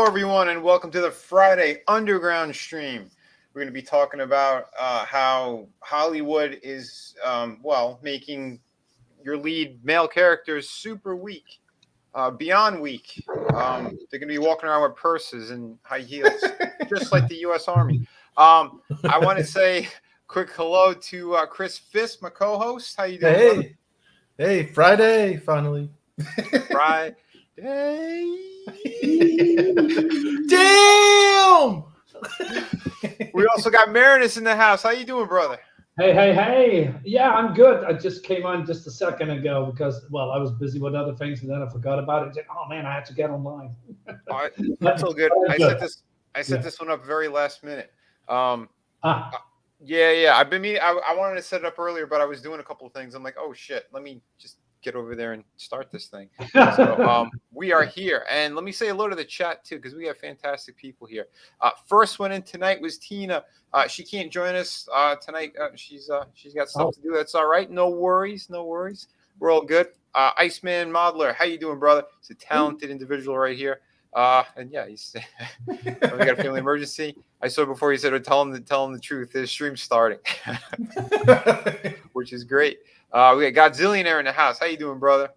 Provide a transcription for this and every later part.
everyone, and welcome to the Friday Underground stream. We're going to be talking about how Hollywood is, making your lead male characters super weak, beyond weak. They're going to be walking around with purses and high heels, just like the U.S. Army. I want to say quick hello to Chris Fisk, my co-host. How you doing, brother? Hey, Friday, finally. Friday. Damn! We also got Marinus in the house. How you doing, brother? Hey. Yeah, I'm good. I just came on just a second ago because, I was busy with other things and then I forgot about it. Oh, man, I had to get online. All right. That's so good. I set this one up very last minute. Yeah. I've been meaning. I wanted to set it up earlier, but I was doing a couple of things. I'm like, oh, shit. Let me just get over there and start this thing. So we are here, and let me say hello to the chat too, because we have fantastic people here. First one in tonight was Tina. She can't join us tonight. She's got stuff to do. That's all right. No worries. We're all good. Iceman Modeler, how you doing, brother? He's a talented individual right here. And yeah, he's we got a family emergency. I saw before he said, tell him the truth. His stream's starting, which is great. We got Godzillionaire in the house. How you doing, brother?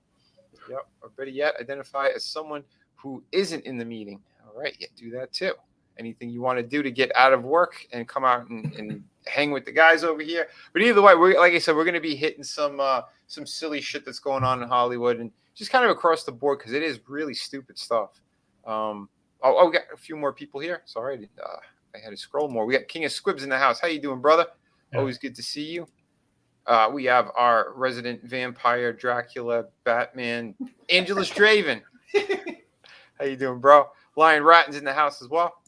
Yep. Or better yet, identify as someone who isn't in the meeting. All right, yeah, do that too. Anything you want to do to get out of work and come out and hang with the guys over here. But either way, like I said, we're going to be hitting some silly shit that's going on in Hollywood and just kind of across the board because it is really stupid stuff. We got a few more people here. Sorry, I had to scroll more. We got King of Squibs in the house. How you doing, brother? Yeah. Always good to see you. We have our resident vampire, Dracula, Batman, Angelus Draven. How you doing, bro? Lion Ratton's in the house as well.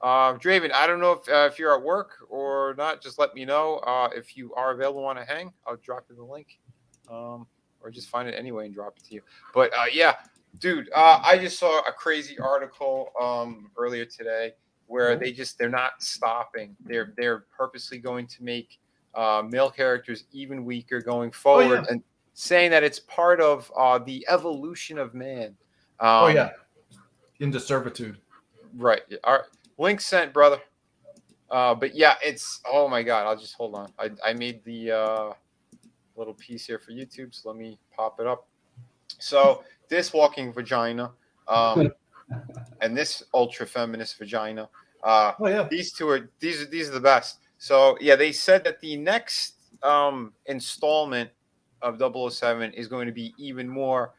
Draven, I don't know if you're at work or not. Just let me know. If you are available, want to hang, I'll drop you the link, or just find it anyway and drop it to you. But yeah, dude, I just saw a crazy article earlier today where they're not stopping. They're purposely going to make male characters even weaker going forward, and saying that it's part of the evolution of man. Into servitude. Right. Our link sent, brother. But yeah, it's, oh my God. I'll just hold on. I made the little piece here for YouTube, so let me pop it up. So this walking vagina, and this ultra feminist vagina. These are the best. So yeah, they said that the next installment of 007 is going to be even more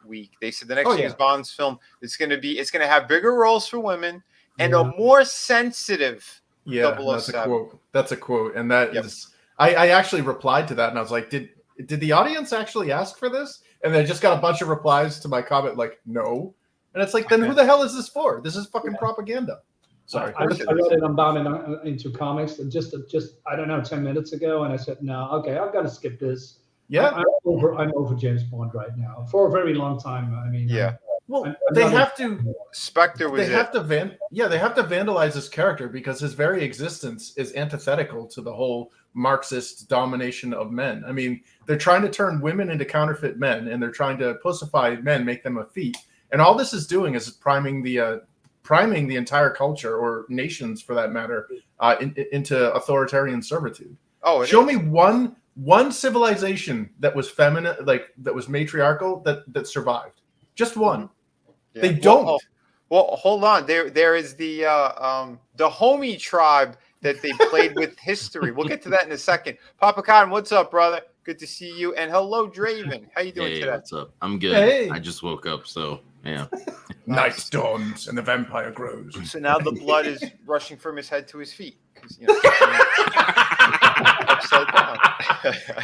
weak. They said the next James Bond's film is going to have bigger roles for women and a more sensitive 007. That's a quote, and that is. I actually replied to that, and I was like, did the audience actually ask for this? And then I just got a bunch of replies to my comment like, no. And it's like, then who the hell is this for? This is fucking propaganda. Sorry. I read it unbound into comics just I don't know 10 minutes ago, and I said no. Okay, I've got to skip this. Yeah, I'm over James Bond right now for a very long time. I mean, they have to. Spectre was. They have to vandalize this character because his very existence is antithetical to the whole Marxist domination of men. I mean, they're trying to turn women into counterfeit men, and they're trying to pussify men, make them effete, and all this is doing is priming the entire culture, or nations for that matter, into authoritarian servitude. Show me one civilization that was feminine, that was matriarchal, that survived. Just one. Yeah. They don't. Well, hold on. There is the homie tribe that they played with history. We'll get to that in a second. Papa Khan, what's up, brother? Good to see you. And hello, Draven. How you doing today? What's up? I'm good. Hey. I just woke up, so yeah. Night dawns and the vampire grows. So now the blood is rushing from his head to his feet. Upside down.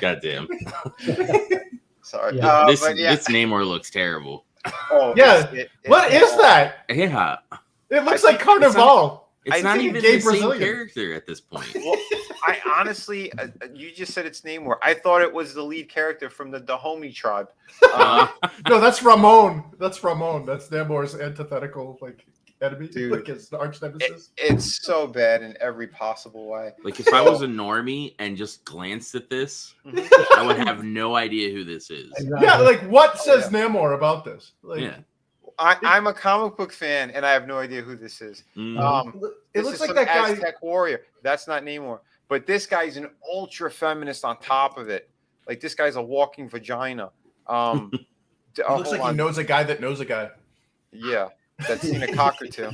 Goddamn. Sorry. Yeah. This Namor looks terrible. Oh yeah. What is that? Yeah. It looks like Carnival. It's not even the same character at this point. Well, I honestly, you just said it's Namor. I thought it was the lead character from the Dahomey tribe. No, that's Ramon. That's Namor's antithetical enemy, dude, his arch nemesis. It's so bad in every possible way. If I was a normie and just glanced at this, I would have no idea who this is. Exactly. Yeah, what says Namor about this? I'm a comic book fan, and I have no idea who this is. Mhm. It This looks is like some that guy. Aztec warrior. That's not Namor. But this guy's an ultra feminist on top of it. Like this guy's a walking vagina. He looks Hold like he on. knows a guy that knows a guy. Yeah, that's seen a cock or two.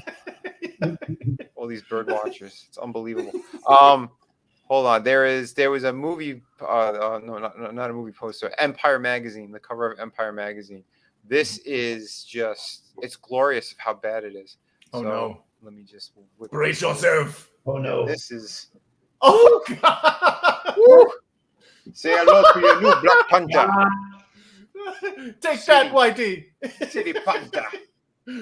All these bird watchers. It's unbelievable. Hold on. There was a movie. No, not a movie poster. Empire magazine. The cover of Empire magazine. This is just. It's glorious of how bad it is. Oh So, no! Let me just whip Brace this. yourself. Oh no. This is. Oh god! Woo! Say hello to your new Black Panther. Take that, Whitey. City Panther.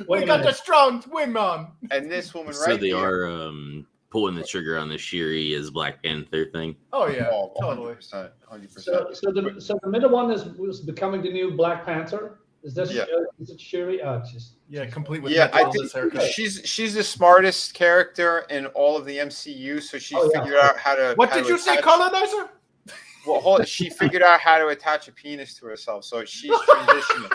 We got a strong women. And this woman So right they here. are pulling the trigger on the Shuri as Black Panther thing. Oh yeah, Oh, totally. 100%. 100%. So the middle one was becoming the new Black Panther. Is that Yeah. Is it Shuri? Just Yeah, complete with Yeah, I Metropolis think haircut. she's the smartest character in all of the MCU, so she figured out how to. What how did to you say, attach- colonizer? Well, she figured out how to attach a penis to herself, so she's transitioning.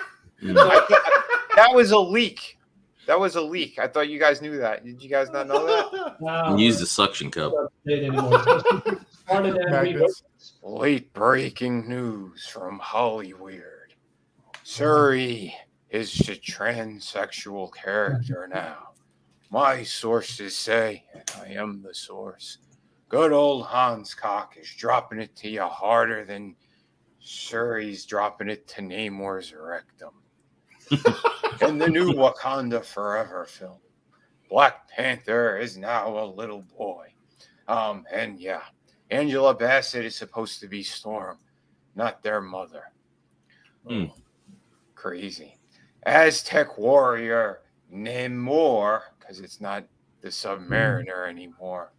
That was a leak. That was a leak. I thought you guys knew that. Did you guys not know that? Use the suction cup. Magnets. Late breaking news from Hollywood. Suri is a transsexual character now. My sources say, and I am the source, good old Hans Cock is dropping it to you harder than Suri's dropping it to Namor's rectum. In the new Wakanda Forever film, Black Panther is now a little boy. And yeah, Angela Bassett is supposed to be Storm, not their mother. Hmm. Crazy. Aztec warrior Namor, because it's not the Submariner anymore.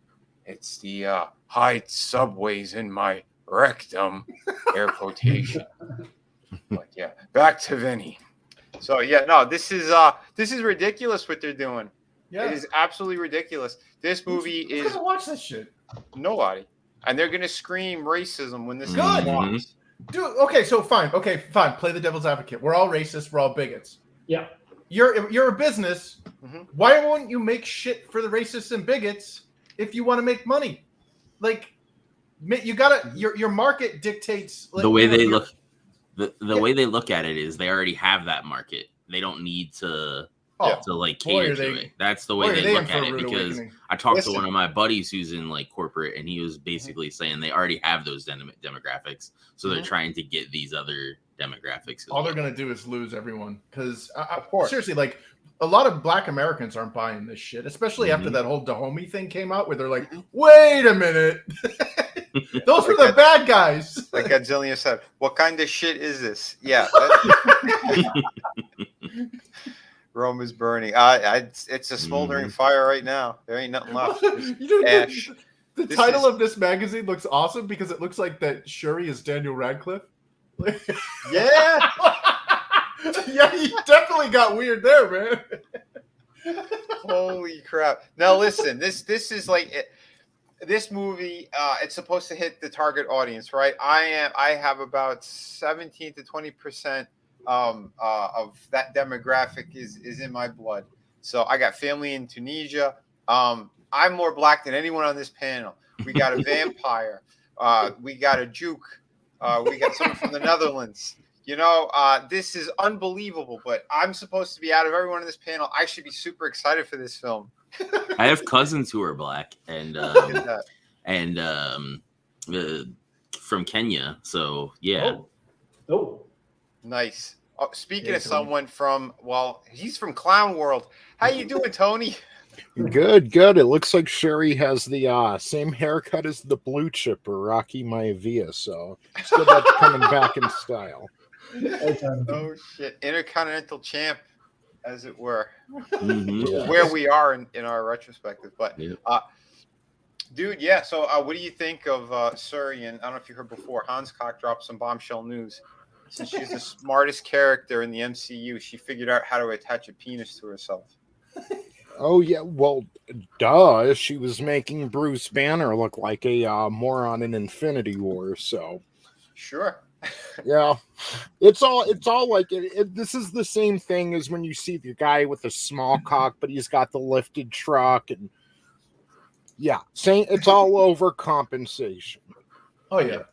It's the hide subways in my rectum, air quotation. But yeah, back to Vinny. So yeah, no, this is ridiculous what they're doing. Yeah. It is absolutely ridiculous. This movie Who's is gonna watch this shit? nobody, and they're gonna scream racism when this Good. comes. Dude, okay, so fine. Okay, fine. Play the devil's advocate. We're all racist. We're all bigots. Yeah. You're a business. Mhm. Why won't you make shit for the racists and bigots if you want to make money? Like, you gotta. Your market dictates like, The way they your- look, the way they look at it is they already have that market. They don't need to Oh, like boy, cater are to they- it. That's the boy, way are they they in look for at a it. rude Because awakening. I talked Listen. to one of my buddies who's in like corporate, and he was basically saying they already have those demographics, so they're trying to get these other demographics. As all they're well. gonna do is lose everyone. Because Of course. seriously, like a lot of Black Americans aren't buying this shit, especially after Mhm. that whole Dahomey thing came out, where they're like, "Wait a minute, those were the bad guys." Like Godzilla said, what kind of shit is this? Yeah. Rome is burning. It's a smoldering fire right now. There ain't nothing left. Just You know, ash. the This title is- of this magazine looks awesome because it looks like that Shuri is Daniel Radcliffe. Yeah. Yeah, he definitely got weird there, man. Holy crap. Now listen, this is like this movie, it's supposed to hit the target audience, right? I have about 17 to 20% of that demographic is in my blood. So I got family in Tunisia. I'm more Black than anyone on this panel. We got a vampire. We got a juke. We got someone from the Netherlands. You know, this is unbelievable, but I'm supposed to be out of everyone in this panel. I should be super excited for this film. I have cousins who are Black and Look at that. from Kenya. So yeah. Oh. Nice. Oh, speaking Hey, of Tony. someone from, well, he's from Clown World. How you doing, Tony? Good, good. It looks like Sherry has the same haircut as the blue chipper, Rocky Maivia, so it's good that's coming back in style. Oh shit, Intercontinental Champ, as it were. Mhm. Yeah. Where we are in our retrospective, but Yep. dude, yeah. So, what do you think of Suri? And I don't know if you heard before, Hans Cock dropped some bombshell news. Since she's the smartest character in the MCU, she figured out how to attach a penis to herself. Oh, yeah, well, duh. She was making Bruce Banner look like a moron in Infinity War, so. Sure. Yeah, it's all like this is the same thing as when you see the guy with the small cock, but he's got the lifted truck, and yeah, saying it's all over compensation. Oh yeah.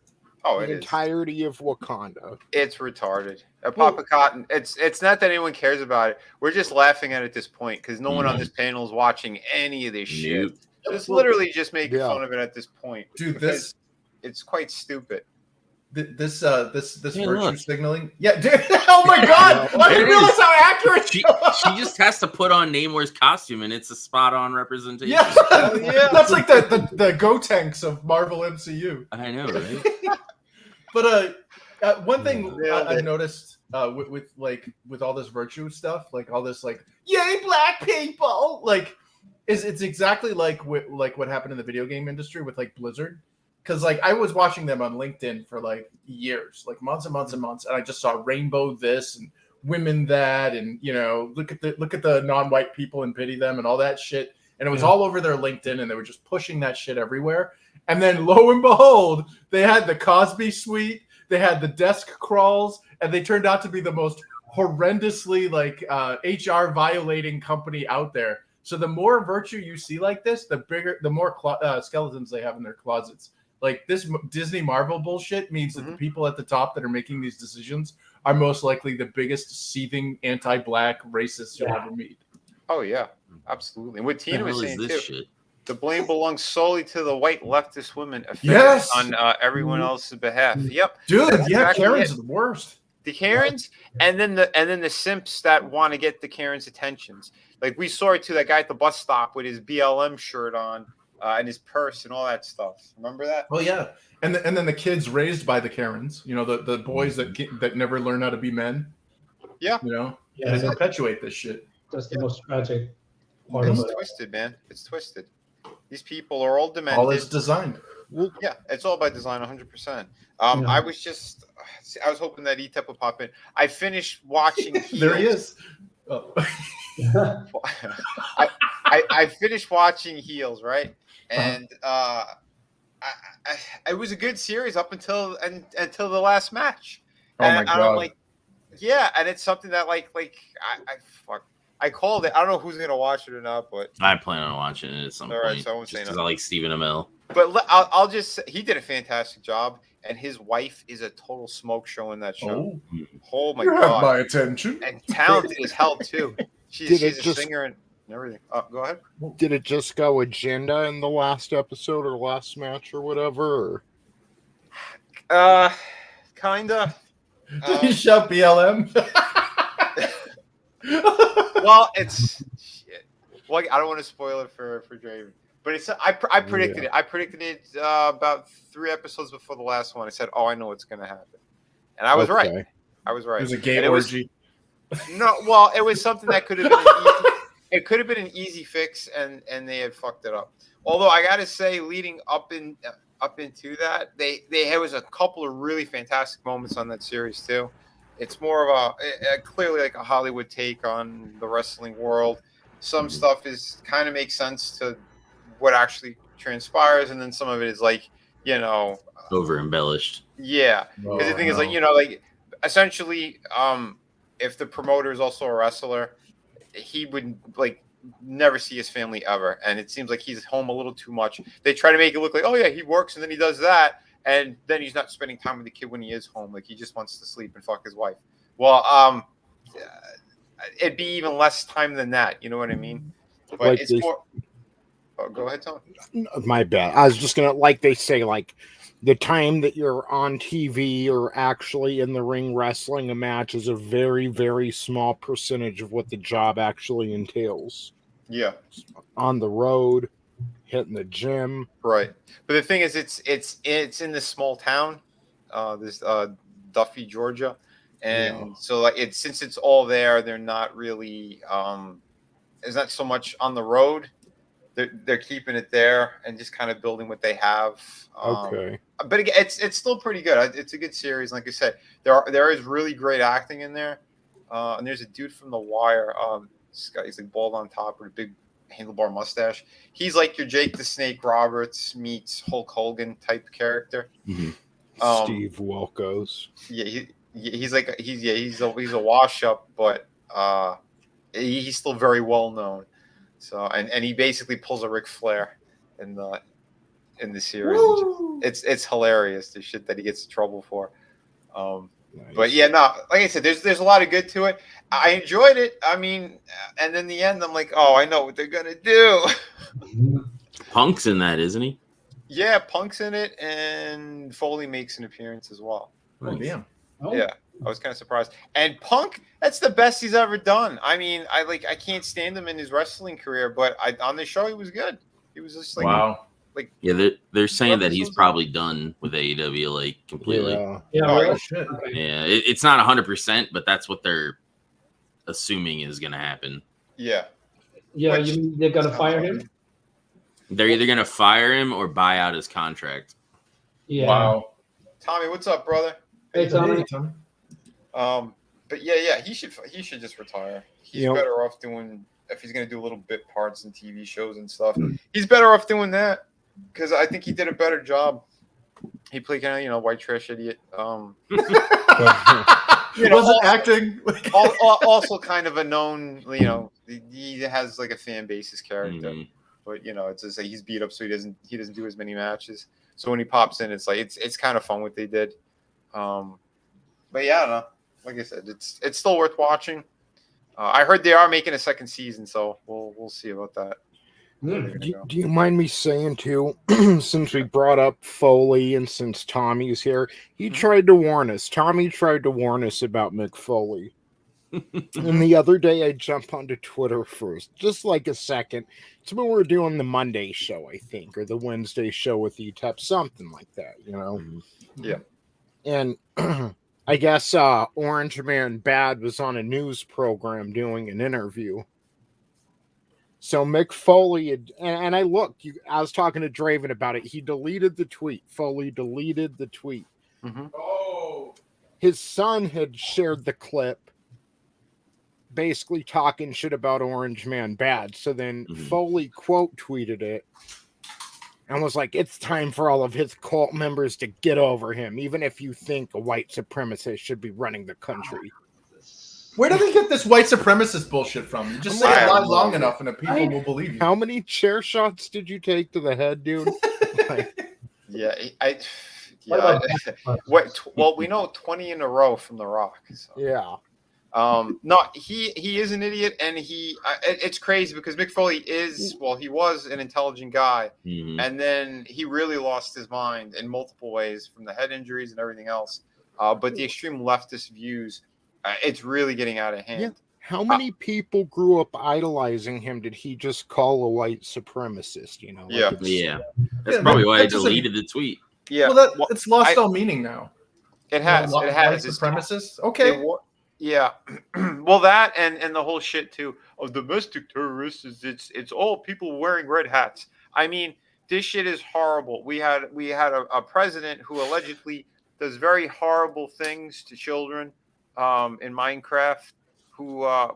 Oh, The it is. entirety of Wakanda. It's retarded. Papa Cotton. It's not that anyone cares about it. We're just laughing at it at this point because no one on this panel is watching any of this shit. Nope. So it's literally just making Yeah. fun of it at this point. Dude, because it's quite stupid. This Yeah, virtue look. signaling. Yeah, dude. Oh my god! I There didn't it realize is. how accurate. She just has to put on Namor's costume, and it's a spot on representation. Yeah, Yeah. that's like the Go Tanks of Marvel MCU. I know, right? But one thing Nailed I've it. noticed with all this virtue stuff, like all this like yay black people, like it's exactly like what happened in the video game industry with like Blizzard. Because like I was watching them on LinkedIn for like years, like months and months and months, and I just saw rainbow this and women that, and look at the non-white people and pity them and all that shit, and it was all over their LinkedIn, and they were just pushing that shit everywhere. And then lo and behold, they had the Cosby Suite, they had the desk crawls, and they turned out to be the most horrendously like HR violating company out there. So the more virtue you see like this, the more skeletons they have in their closets. Like this Disney Marvel bullshit means that the people at the top that are making these decisions are most likely the biggest seething anti-black racists you'll ever meet. Oh yeah, absolutely. And what Tina was saying too, shit? the blame belongs solely to the white leftist women Yes! on everyone else's behalf. Yep, Dude, That's yeah, exactly Karen's it. are the worst. The Karens, and then the simps that want to get the Karens' attentions. Like we saw it too, that guy at the bus stop with his BLM shirt on and his purse and all that stuff. Remember that? Oh yeah, and then the kids raised by the Karens, the boys that never learn how to be men. Yeah. They perpetuate this shit. That's the most tragic part It's of it. twisted, man. It's twisted. These people are all demented. All is designed. Yeah, it's all by design, 100%. I was hoping that E-Tep would pop in. I finished watching Heels. There he is. Oh. I finished watching Heels, right? And it was a good series up until the last match. Oh my God. I'm like, yeah, and it's something that I called it. I don't know who's gonna watch it or not, but I plan on watching it at some All right, point. so I won't say Just because nothing. I like Stephen Amell. But I'll just say, he did a fantastic job, and his wife is a total smoke show in that show. Oh my You have god, my attention. and talented as hell too. She's a singer and everything. Go ahead. Did it just go agenda in the last episode or last match or whatever? Kinda. Did you shout BLM? Well, it's shit. Well, I don't want to spoil it for Draven, but it's I predicted it. I predicted it about 3 episodes before the last one. I said, "Oh, I know what's going to happen," and I was right. I was right. It was a gay And orgy. No, well, it was something that could have been it could have been an easy fix, and they had fucked it up. Although I got to say, leading up into that, there was a couple of really fantastic moments on that series too. It's more of a clearly like a Hollywood take on the wrestling world. Some stuff kind of makes sense to what actually transpires, and then some of it is like Over embellished. yeah. Because the thing is like essentially if the promoter is also a wrestler, he would like never see his family ever, and it seems like he's home a little too much. They try to make it look like, oh yeah, he works and then he does that, and then he's not spending time with the kid when he is home. Like he just wants to sleep and fuck his wife. Well, it'd be even less time than that. You know what I mean? But Like it's they- more. Oh, go ahead, Tom. My bad. I was just gonna, like they say, like the time that you're on TV or actually in the ring wrestling a match is a very, very small percentage of what the job actually entails. Yeah. On the road, hitting the gym. Right. But the thing is, it's in this small town, this Duffy, Georgia, and so like since it's all there, they're not really there's not so much on the road. They're keeping it there and just kind of building what they have. Okay. But again, it's still pretty good. It's a good series. Like I said, there is really great acting in there. And there's a dude from The Wire. This guy, he's like bald on top with a big handlebar mustache. He's like your Jake the Snake Roberts meets Hulk Hogan type character. Mm-hmm. Steve Wilkos. Yeah, he's a wash up, but he's still very well known. So and he basically pulls a Ric Flair in the series. It's hilarious the shit that he gets in trouble for. Nice. But yeah, no, like I said, there's a lot of good to it. I enjoyed it. I mean, and in the end, I'm like, oh, I know what they're gonna do. Punk's in that, isn't he? Yeah, Punk's in it, and Foley makes an appearance as well. Oh, damn. Oh. Yeah, I was kind of surprised. And Punk, that's the best he's ever done. I mean, I can't stand him in his wrestling career, but on the show he was good. He was just like, Wow. Yeah, they're saying that he's probably done with AEW, like completely. Yeah, Oh, really? shit. Okay. Yeah, it's not 100%, but that's what they're assuming is going to happen. yeah. Yeah, Which- you mean they're gonna fire him? They're either going to fire him or buy out his contract. Yeah. Wow. Tommy, what's up, brother? Hey, Tommy. But yeah, he should just retire. He's Yep. better off doing, if he's gonna do little bit parts in TV shows and stuff. He's better off doing that because I think he did a better job. He played kind of white trash idiot. He wasn't acting. Also kind of a known. He has like a fan base, his character. Mhm. But it's just like he's beat up, so he doesn't do as many matches. So when he pops in, it's like it's kind of fun what they did. But yeah, I don't know. Like I said, it's still worth watching. I heard they are making a second season, so we'll see about that. Do you mind me saying too, since we brought up Foley and since Tommy's here, he tried to warn us. Tommy tried to warn us about Mick Foley. And the other day I jumped onto Twitter for just like a second. It's when we were doing the Monday show, I think, or the Wednesday show with ETEP, something like that, Yeah. And I guess Orange Man Bad was on a news program doing an interview. So Mick Foley had, and I looked. I was talking to Draven about it. He deleted the tweet. Foley deleted the tweet. Mm-hmm. Oh. His son had shared the clip, basically talking shit about Orange Man Bad. So then Foley quote tweeted it and was like, "It's time for all of his cult members to get over him, even if you think a white supremacist should be running the country." Where do they get this white supremacist bullshit from? You just say a lie long enough and the people will believe you. How many chair shots did you take to the head, dude? Yeah, well, we know 20 in a row from The Rock. So. Yeah. No, he is an idiot, and it's crazy because Mick Foley he was an intelligent guy, and then he really lost his mind in multiple ways from the head injuries and everything else. But the extreme leftist views, it's really getting out of hand. Yeah. How many people grew up idolizing him? Did he just call a white supremacist? Yeah. That's probably why I deleted the tweet. Yeah, well, it's lost all meaning now. It has. White supremacists. Okay. Yeah. Well, that and the whole shit too of domestic terrorists is it's all people wearing red hats. I mean, this shit is horrible. We had a president who allegedly does very horrible things to children in Minecraft. Who I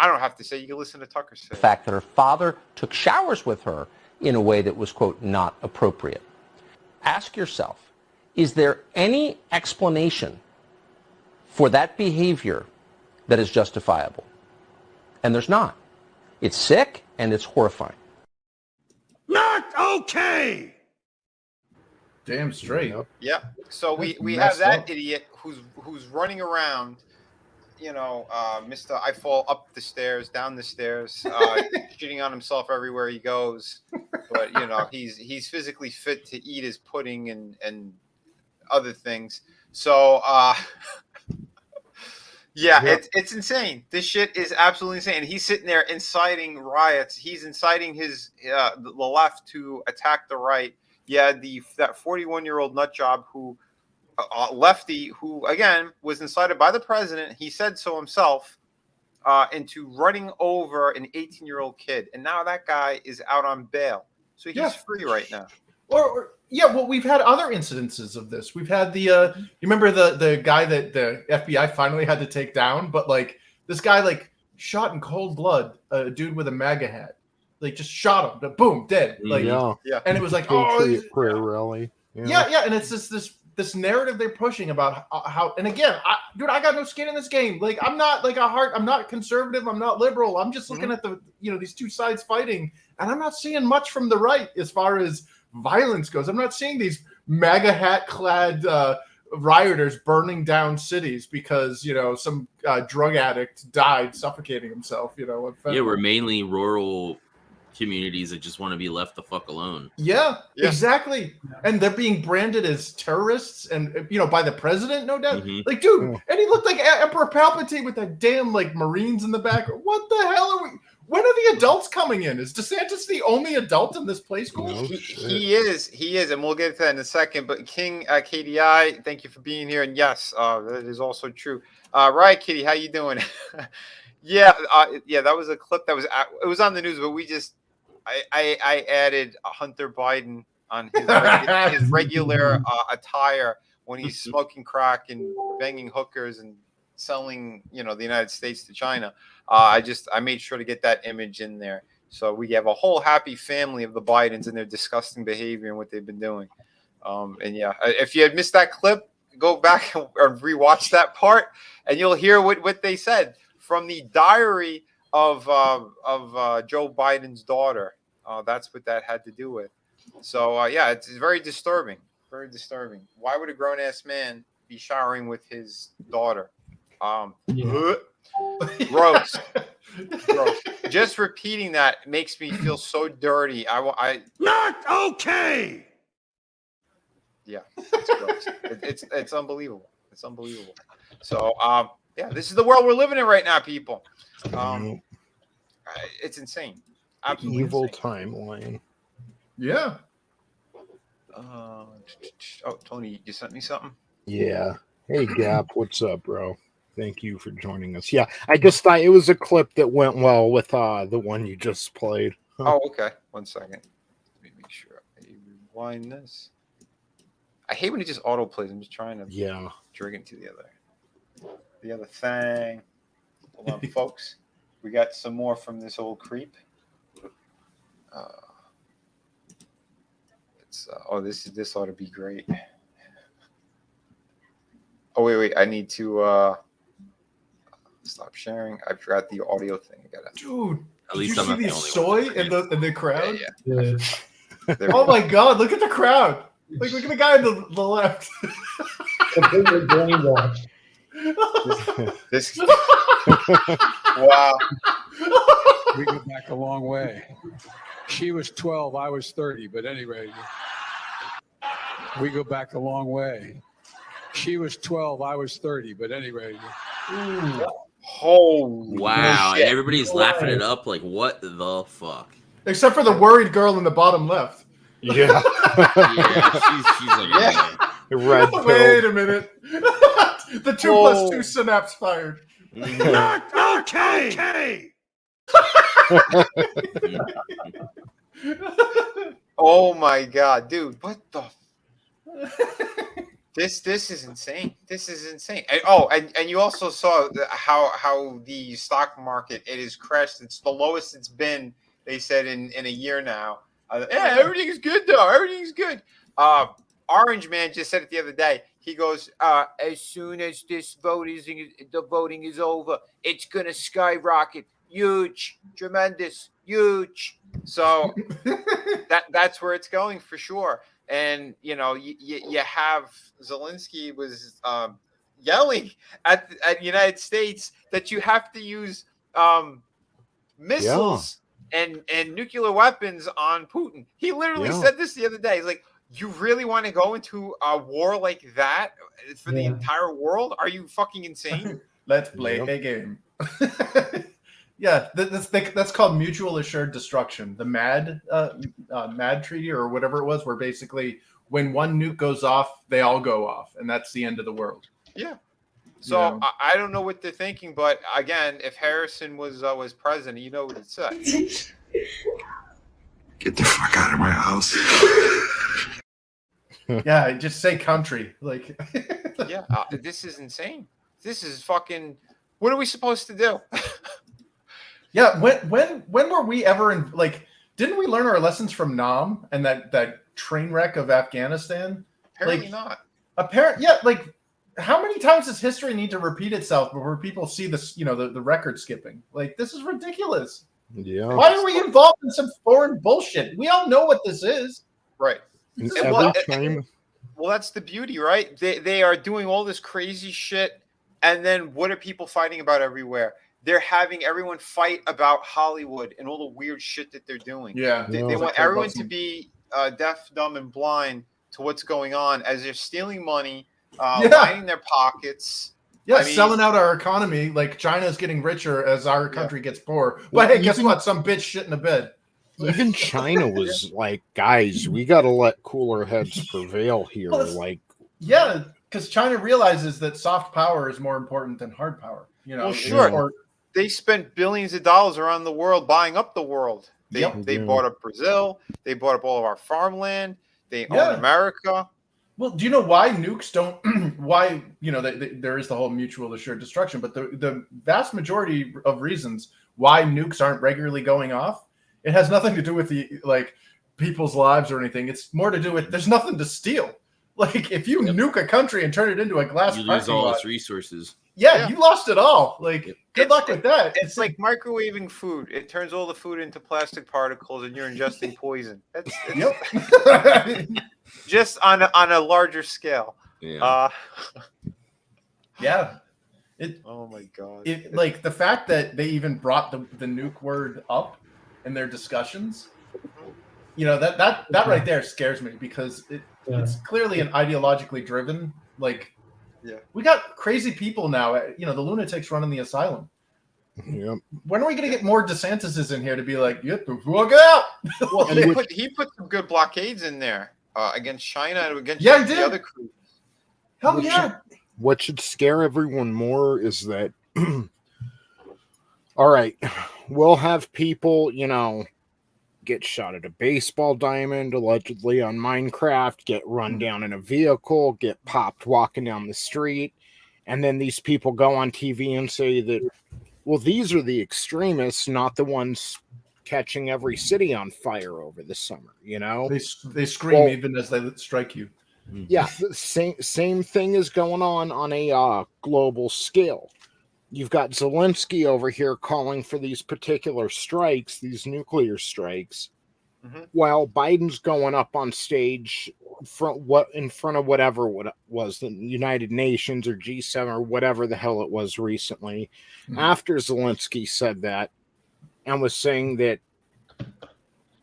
don't have to say. You can listen to Tucker say. The fact that her father took showers with her in a way that was, quote, not appropriate. Ask yourself, is there any explanation for that behavior that is justifiable? And there's not. It's sick and it's horrifying. Not okay. Damn straight. Yeah. So we have That's that idiot who's running around, Mr. I fall up the stairs, down the stairs, shitting on himself everywhere he goes. But he's physically fit to eat his pudding and other things. So it's insane. This shit is absolutely insane. He's sitting there inciting riots. He's inciting the left to attack the right. Yeah, that 41-year-old nut job who lefty who again was incited by the president. He said so himself into running over an 18-year-old kid, and now that guy is out on bail, so he's free right now. Well, we've had other incidences of this. We've had you remember the guy that the FBI finally had to take down, but like this guy shot in cold blood a dude with a MAGA hat, just shot him, but boom, dead. And it was like Patriot prayer rally. Yeah, and it's this this narrative they're pushing about how, and again, I got no skin in this game. Like, I'm not like I'm not conservative. I'm not liberal. I'm just looking at the, these two sides fighting, and I'm not seeing much from the right as far as violence goes. I'm not seeing these MAGA hat clad rioters burning down cities because some drug addict died suffocating himself. We're mainly rural communities that just want to be left the fuck alone. Yeah, exactly. And they're being branded as terrorists, and by the president, no doubt. Like, dude, and he looked like Emperor Palpatine with that damn like Marines in the back. What the hell are we? When are the adults coming in? Is DeSantis the only adult in this play school? He is, and we'll get to that in a second. But King KDI, thank you for being here. And yes, that is also true. Right, Kitty, how you doing? That was a clip that it was on the news, but I added Hunter Biden on his regular attire when he's smoking crack and banging hookers and selling, the United States to China. I made sure to get that image in there. So we have a whole happy family of the Bidens and their disgusting behavior and what they've been doing. If you had missed that clip, go back and rewatch that part, and you'll hear what they said from the diary of Joe Biden's daughter. That's what that had to do with. So it's very disturbing. Very disturbing. Why would a grown ass man be showering with his daughter? Gross. Just repeating that makes me feel so dirty. Not okay. Yeah, it's gross. It's unbelievable. It's unbelievable. So this is the world we're living in right now, people. It's insane. Absolutely evil insane. timeline. Yeah. Tony, you sent me something? Yeah. Hey, Gap, what's up, bro? Thank you for joining us. Yeah, I just thought it was a clip that went well with the one you just played. Oh, okay. 1 second. Let me make sure I rewind this. I hate when it just auto plays. I'm just trying to drag it to the other thing. Hold on, folks. We got some more from this old creep. This ought to be great. Oh wait! I need to stop sharing. I forgot the audio thing. Dude, at least did you see the soy in the crowd? Yeah. Oh my God! Look at the crowd. Like, look at the guy on the left. Completely brainwashed. This wow. We go back a long way. She was 12, I was 30, but anyway, we go back a long way. She was 12, I was 30, but anyway. Holy wow. shit. And everybody's laughing it up like, what the fuck? Except for the worried girl in the bottom left. Yeah. She's like, Red Wait a minute. The 2+2 synapse fired. Not okay. Oh my God, dude! What the? This is insane. This is insane. And you also saw how the stock market, it has crashed. It's the lowest it's been. They said in a year now. Everything's good though. Everything's good. Orange Man just said it the other day. He goes, as soon as the voting is over, it's gonna skyrocket. Huge, tremendous, huge. So that's where it's going for sure. And you have Zelensky was yelling at the United States that you have to use missiles and nuclear weapons on Putin. He literally said this the other day. He's like, you really want to go into a war like that for the entire world? Are you fucking insane? Let's play a game. That's called mutual assured destruction. The MAD treaty or whatever it was, where basically when one nuke goes off, they all go off, and that's the end of the world. Yeah. So I don't know what they're thinking, but again, if Harrison was president, you know what he'd say. Get the fuck out of my house. Yeah, just say country. Like, this is insane. This is fucking. What are we supposed to do? Yeah, when were we ever in? Like, didn't we learn our lessons from Nam and that train wreck of Afghanistan? Apparently not. Apparently, yeah. Like, how many times does history need to repeat itself before people see this? You know, the record skipping. Like, this is ridiculous. Yeah. Why are we involved in some foreign bullshit? We all know what this is. Right. This is Every what- time. Well, that's the beauty, right? They are doing all this crazy shit, and then what are people fighting about everywhere? They're having everyone fight about Hollywood and all the weird shit that they're doing. Yeah, They Yeah. want everyone to be deaf, dumb, and blind to what's going on as they're stealing money, lining their pockets. Yeah, I mean- selling out our economy. Like, China's getting richer as our country gets poor. But Well, hey, guess even- what? Some bitch shit in the bed. Even China was like, guys, we got to let cooler heads prevail here. Well, it's- Like, Yeah, because China realizes that soft power is more important than hard power. You know, Well, sure. Or, They spent billions of dollars around the world buying up the world. They Yep. they Yeah. bought up Brazil. They bought up all of our farmland. They Yeah. own America. well, do you know why nukes don't? Why there is the whole mutual assured destruction, but the vast majority of reasons why nukes aren't regularly going off, it has nothing to do with the people's lives or anything. It's more to do with there's nothing to steal. Like, if you nuke a country and turn it into a glass You lose parking all lot, its resources. yeah, you lost it all. Like, good luck with that. It's like microwaving food. It turns all the food into plastic particles, and you're ingesting poison. It's Yep. just on a larger scale. Yeah. Yeah. Oh my god. Like, the fact that they even brought the nuke word up in their discussions, that right there scares me, because it's clearly an ideologically driven, like, we got crazy people now, the lunatics running the asylum. yeah. When are we going to get more DeSantis's in here to be like, get the fuck out? Well, he put some good blockades in there against China and against Yeah, he the did. other crew. Hell What yeah. What should scare everyone more is that, all right, we'll have people, get shot at a baseball diamond, allegedly on Minecraft, get run down in a vehicle, get popped walking down the street. And then these people go on TV and say that, well, these are the extremists, not the ones catching every city on fire over the summer, They scream Well- even as they strike you. Yeah, the same thing is going on a global scale. You've got Zelensky over here calling for these particular strikes, these nuclear strikes, while Biden's going up on stage in front of whatever it was, the United Nations or G7 or whatever the hell it was recently, after Zelensky said that, and was saying that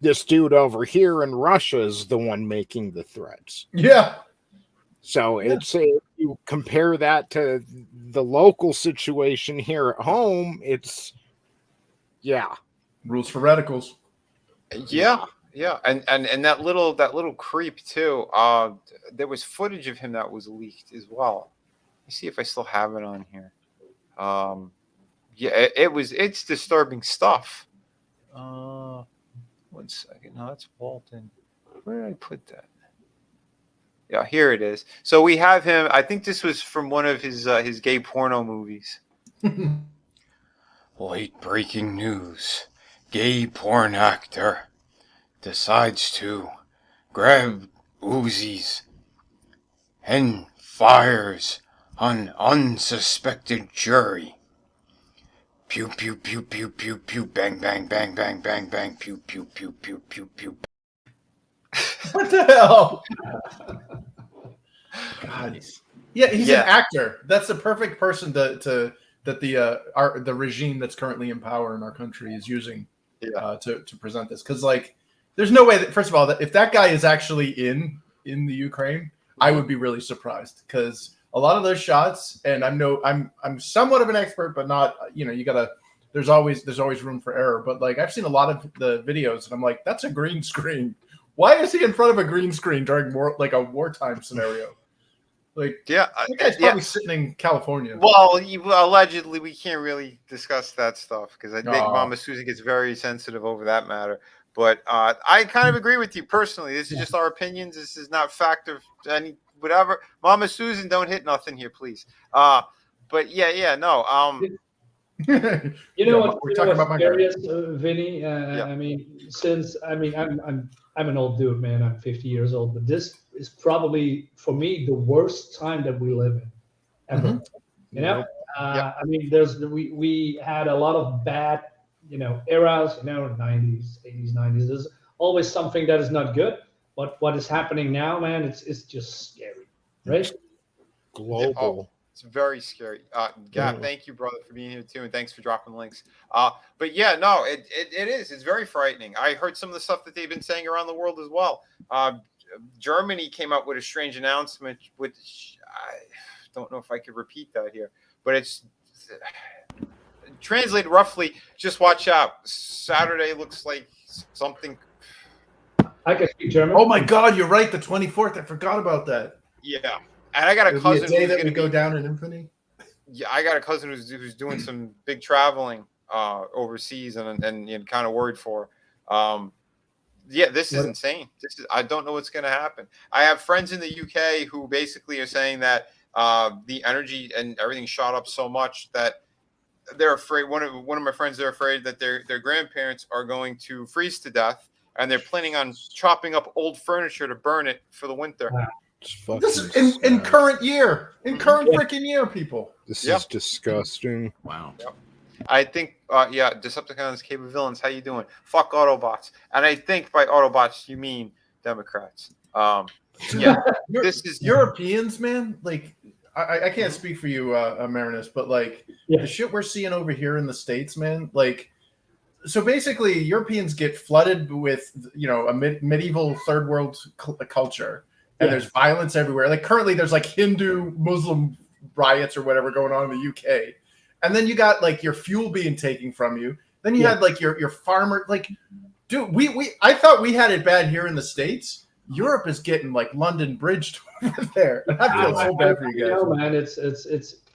this dude over here in Russia is the one making the threats. Yeah. So if you compare that to the local situation here at home, it's Rules for radicals. Yeah, and that little creep too. There was footage of him that was leaked as well. Let me see if I still have it on here. It's disturbing stuff. 1 second. No, that's Walton. Where did I put that? Yeah, here it is. So we have him. I think this was from one of his gay porno movies. Late breaking news. Gay porn actor decides to grab Uzis and fires on unsuspected jury. Pew, pew, pew, pew, pew, pew, bang, bang, bang, bang, bang, bang, pew, pew, pew, pew, pew, pew. What the hell? God. Yeah, he's an actor. That's the perfect person that the regime that's currently in power in our country is using to present this. Because, like, there's no way that, first of all, that if that guy is actually in the Ukraine, I would be really surprised, because a lot of those shots, and I'm somewhat of an expert, but not, you gotta, there's always room for error. But, like, I've seen a lot of the videos and I'm like, that's a green screen. Why is he in front of a green screen during a wartime scenario? Like, that guy's probably sitting in California. Well, allegedly, we can't really discuss that stuff because I think Mama Susan gets very sensitive over that matter. But I kind of agree with you personally. This is just our opinions. This is not fact of any whatever. Mama Susan, don't hit nothing here, please. But no. You know what? We're talking about my guy. Curious, Vinny. I mean, I'm an old dude, man. I'm 50 years old, but this is probably for me the worst time that we live in ever. Mhm. You know, I mean, we had a lot of bad, eras. 90s, 80s, 90s. There's always something that is not good. But what is happening now, man? It's just scary, right? Global. It's very scary. Gab, thank you, brother, for being here too, and thanks for dropping links. But yeah, no, it is. It's very frightening. I heard some of the stuff that they've been saying around the world as well. Germany came out with a strange announcement, which I don't know if I could repeat that here, but it's translated roughly. Just watch out. Saturday looks like something. I can speak German. Oh my God, you're right. The 24th. I forgot about that. Yeah. And I got a It'll be cousin a day who's that going we to go down in infamy. Yeah, I got a cousin who's doing some big traveling overseas, and kind of worried for. Yeah, this is insane. I don't know what's going to happen. I have friends in the UK who basically are saying that the energy and everything shot up so much that they're afraid. One of my friends, they're afraid that their grandparents are going to freeze to death, and they're planning on chopping up old furniture to burn it for the winter. Wow. This is in current year, freaking year, people. This is disgusting. Wow. Yep. I think, Decepticons, Cable Villains, how you doing? Fuck Autobots. And I think by Autobots, you mean Democrats. Yeah, this is Europeans, man. Like, I can't speak for you, Marinus, but like the shit we're seeing over here in the States, man. Like, so basically, Europeans get flooded with, a medieval third world culture. And there's violence everywhere. Like currently there's like Hindu Muslim riots or whatever going on in the UK. And then you got like your fuel being taken from you. Then you had like your farmer, like, dude, I thought we had it bad here in the States. Europe is getting like London bridged over there. And I feel so bad for you guys. Man, it's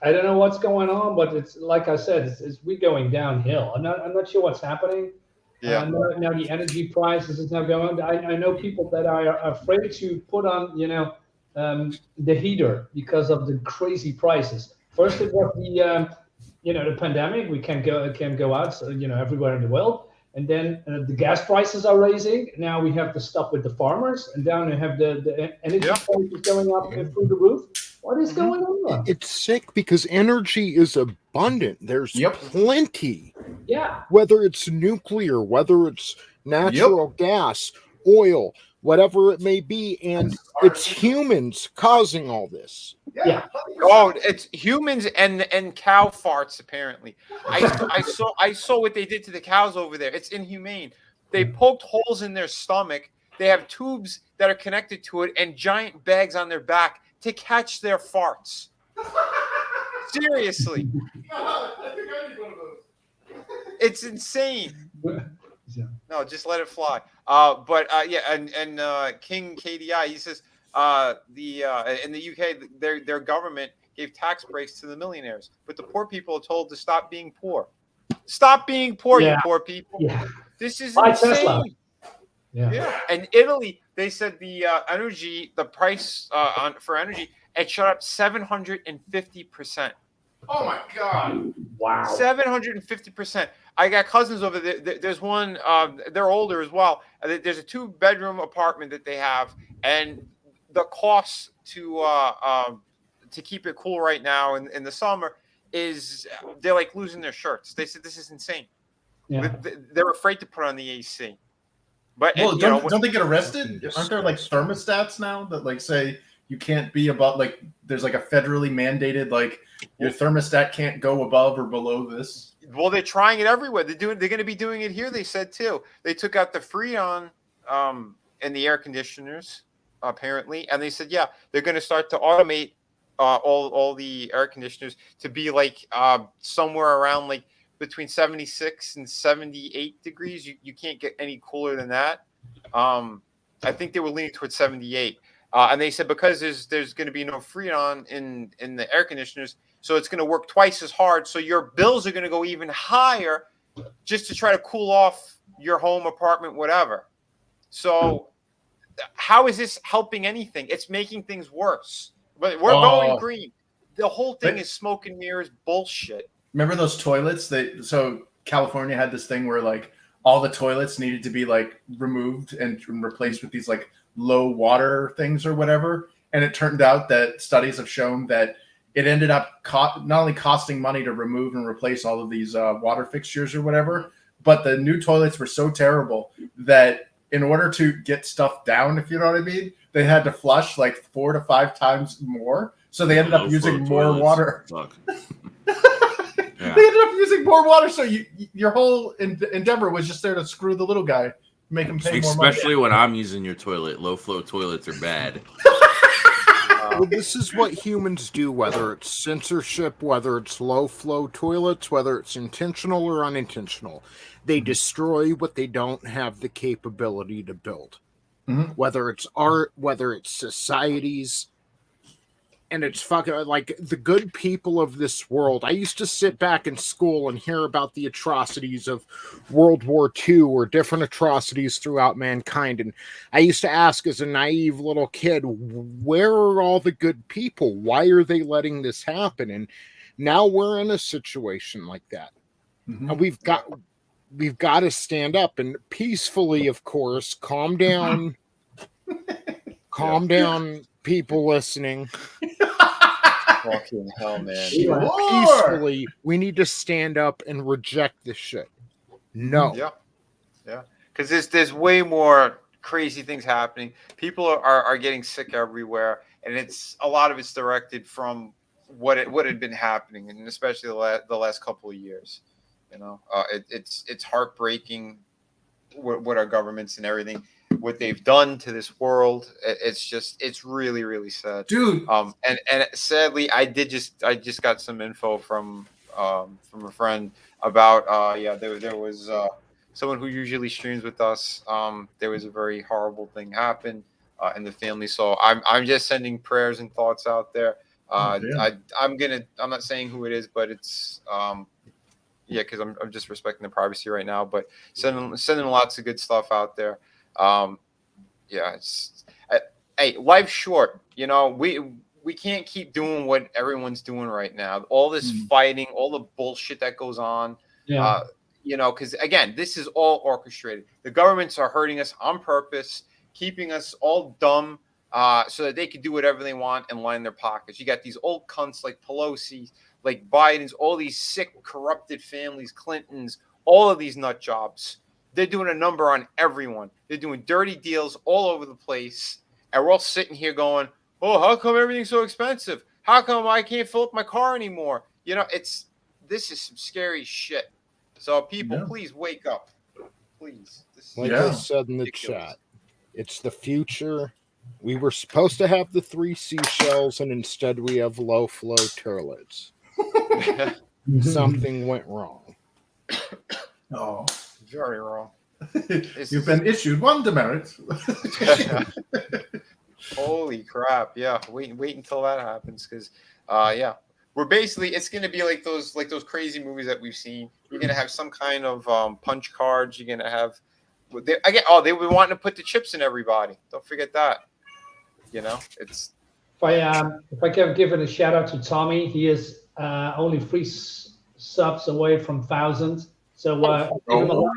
I don't know what's going on, but it's like I said, we're going downhill. I'm not sure what's happening. Yeah. Now the energy prices is now going. I know people that are afraid to put on, the heater because of the crazy prices. First it was the pandemic. We can't go out, everywhere in the world. And then the gas prices are raising. Now we have the stuff with the farmers, and down we have the energy prices going up through the roof. What is going on? It's sick because energy is abundant. There's plenty. Yeah. Whether it's nuclear, whether it's natural gas, oil, whatever it may be, and it's humans causing all this. Yeah. Oh, it's humans and cow farts. Apparently, I saw what they did to the cows over there. It's inhumane. They poked holes in their stomach. They have tubes that are connected to it and giant bags on their back to catch their farts. Seriously. It's insane. No, just let it fly. And King KDI, he says in the UK their government gave tax breaks to the millionaires, but the poor people are told to stop being poor. Stop being poor, you poor people. Yeah. This is insane. Yeah. And Italy, they said the price for energy, it shot up 750%. Oh my God! Wow. 750%. I got cousins over there. There's one. They're older as well. There's a 2-bedroom apartment that they have, and the cost to keep it cool right now in the summer is they're like losing their shirts. They said this is insane. Yeah. They're afraid to put on the AC. But don't they get arrested? Aren't there like thermostats now that like say you can't be above, like there's like a federally mandated like your thermostat can't go above or below this? Well, they're trying it everywhere. They're going to be doing it here. They said too. They took out the Freon in the air conditioners apparently, and they said they're going to start to automate all the air conditioners to be like somewhere around like between 76 and 78 degrees. You can't get any cooler than that. I think they were leaning towards 78. And they said because there's going to be no Freon in the air conditioners, so it's going to work twice as hard. So your bills are going to go even higher just to try to cool off your home, apartment, whatever. So how is this helping anything? It's making things worse. But we're going green. The whole thing is smoke and mirrors bullshit. Remember those toilets? So California had this thing where like all the toilets needed to be like removed and replaced with these like low water things or whatever. And it turned out that studies have shown that it ended up not only costing money to remove and replace all of these water fixtures or whatever, but the new toilets were so terrible that in order to get stuff down, if you know what I mean, they had to flush like 4 to 5 times more. So they ended up using more water. Fuck. Yeah. They ended up using more water, so your whole endeavor was just there to screw the little guy, make him pay more money. Especially when I'm using your toilet. Low flow toilets are bad. Well, this is what humans do, whether it's censorship, whether it's low flow toilets, whether it's intentional or unintentional. They destroy what they don't have the capability to build. Mm-hmm. Whether it's art, whether it's societies. And it's fucking like the good people of this world. I used to sit back in school and hear about the atrocities of World War II or different atrocities throughout mankind. And I used to ask as a naive little kid, where are all the good people? Why are they letting this happen? And now we're in a situation like that. Mm-hmm. And we've got to stand up and peacefully, of course, calm down. Calm down, people listening. Fucking hell, man. Peacefully, we need to stand up and reject this shit. No. Yeah. Because there's way more crazy things happening. People are getting sick everywhere, and a lot of it's directed from what had been happening, and especially the last couple of years. You know, it's heartbreaking what our governments and everything, what they've done to this world. It's really, really sad, dude. And sadly, I just got some info from a friend about there was someone who usually streams with us. There was a very horrible thing happen in the family, so I'm just sending prayers and thoughts out there. I'm not saying who it is, but it's because I'm just respecting the privacy right now, but sending lots of good stuff out there. Hey, life's short. You know, we can't keep doing what everyone's doing right now. All this fighting, all the bullshit that goes on. Yeah. You know, because again, this is all orchestrated. The governments are hurting us on purpose, keeping us all dumb, so that they can do whatever they want and line their pockets. You got these old cunts like Pelosi, like Biden's, all these sick, corrupted families, Clintons, all of these nut jobs. They're doing a number on everyone. They're doing dirty deals all over the place. And we're all sitting here going, oh, how come everything's so expensive? How come I can't fill up my car anymore? You know, this is some scary shit. So people, please wake up. Please. Like I said in the chat, it's the future. We were supposed to have the 3 seashells, and instead we have low flow toilets. Something went wrong. Oh, very wrong. You've been issued 1 demerit. Holy crap! Yeah, wait until that happens, because we're basically, it's gonna be like those crazy movies that we've seen. You're gonna have some kind of punch cards. You're gonna have they were wanting to put the chips in everybody. Don't forget that. You know, it's. If I can give it a shout out to Tommy, he is only 3 subs away from 1,000. So give him a like.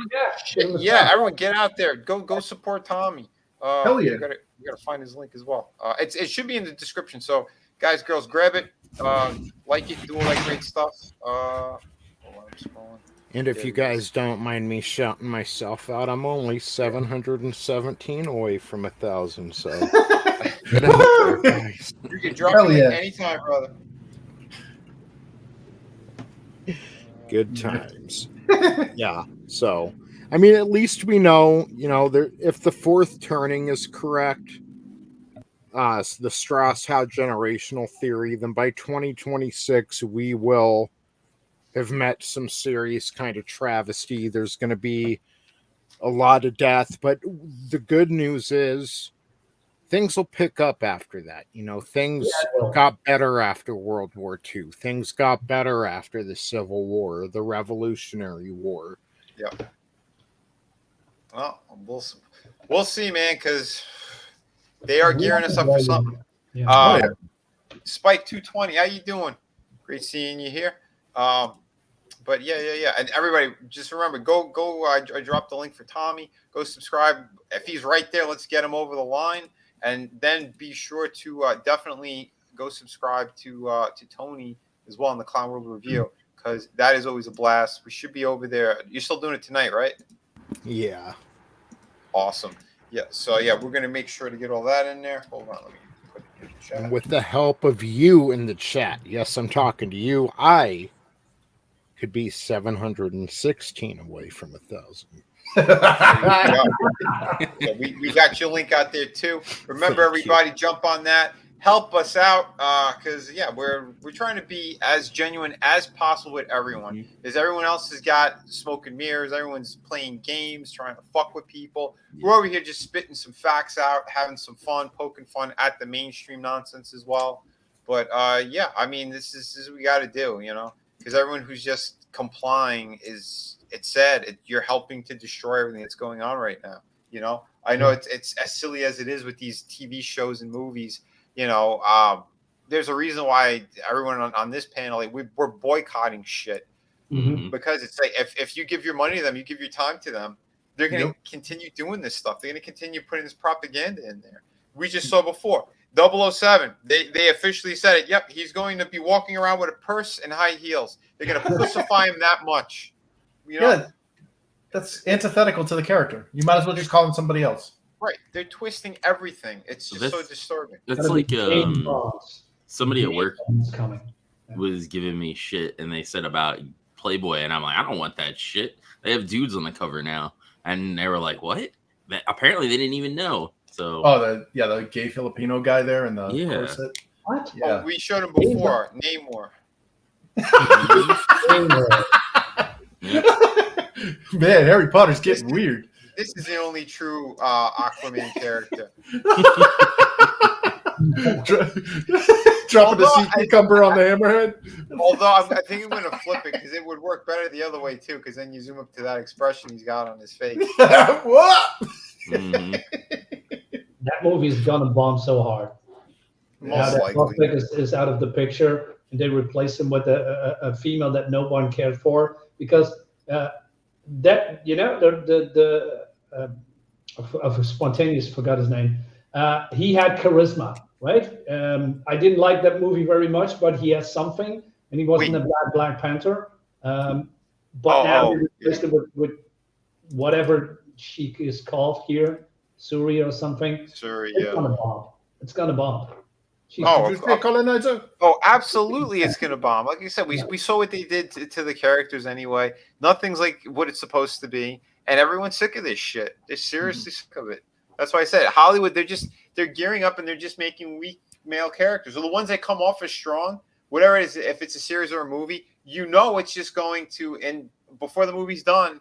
Everyone get out there. Go support Tommy. Hell yeah. You gotta find his link as well. It should be in the description. So guys, girls, grab it. Like it, do all that great stuff. I'm scrolling. And if you guys don't mind me shouting myself out, I'm only 717 away from 1,000. So you can drop it anytime, brother. Good times. Yeah. So, I mean, at least we know, if the 4th turning is correct, the Strauss-Howe generational theory, then by 2026, we will have met some serious kind of travesty. There's going to be a lot of death, but the good news is things will pick up after that. Things got better after World War II. Things got better after the Civil War, the Revolutionary War. Yeah. Well, we'll see, man, because they are gearing us up for something. Spike 220, how you doing? Great seeing you here. But yeah. And everybody, just remember, go. I dropped the link for Tommy. Go subscribe. If he's right there, let's get him over the line. And then be sure to definitely go subscribe to Tony as well in the Clown World Review, because that is always a blast. We should be over there. You're still doing it tonight, right? Yeah. Awesome. Yeah. So yeah, we're gonna make sure to get all that in there. Hold on, let me put it in the chat. And with the help of you in the chat, yes, I'm talking to you. I could be 716 away from 1,000. So we got your link out there too. Remember, everybody, jump on that. Help us out, because we're trying to be as genuine as possible with everyone. Because everyone else has got smoke and mirrors. Everyone's playing games, trying to fuck with people. We're over here just spitting some facts out, having some fun, poking fun at the mainstream nonsense as well. But I mean, this is what we got to do, because everyone who's just complying it's sad. You're helping to destroy everything that's going on right now. I know it's as silly as it is with these TV shows and movies. There's a reason why everyone on this panel, like, we're boycotting shit, because it's like if you give your money to them, you give your time to them, they're going to continue doing this stuff. They're going to continue putting this propaganda in there. We just saw before 007. They officially said it. Yep, he's going to be walking around with a purse and high heels. They're going to pussify him that much. Yeah, that's antithetical to the character. You might as well just call him somebody else. Right, they're twisting everything. It's just so disturbing. That's like somebody at work was giving me shit, and they said about Playboy, and I'm like, I don't want that shit. They have dudes on the cover now, and they were like, what? Apparently, they didn't even know. So, the gay Filipino guy there in the corset. What? Yeah, we showed him before. Namor. Man, Harry Potter's getting weird. This is the only true Aquaman character. Dropping the sea cucumber on the hammerhead. Although I think I'm going to flip it, because it would work better the other way too, because then you zoom up to that expression he's got on his face. What? That movie is going to bomb so hard. Most likely. Is out of the picture, and they replace him with a female that no one cared for, because of Spontaneous, forgot his name. He had charisma, right? I didn't like that movie very much, but he has something, and he wasn't a Black Panther. But now they replaced it with whatever she is called here, Suri or something. Suri, it's gonna bomb. It's gonna bomb. Colonizer? Oh, absolutely, it's gonna bomb. Like you said, we saw what they did to the characters anyway. Nothing's like what it's supposed to be, and everyone's sick of this shit. They're seriously sick of it. That's why I said Hollywood. They're gearing up, and they're just making weak male characters, or the ones that come off as strong. Whatever it is, if it's a series or a movie, it's just going to, and before the movie's done,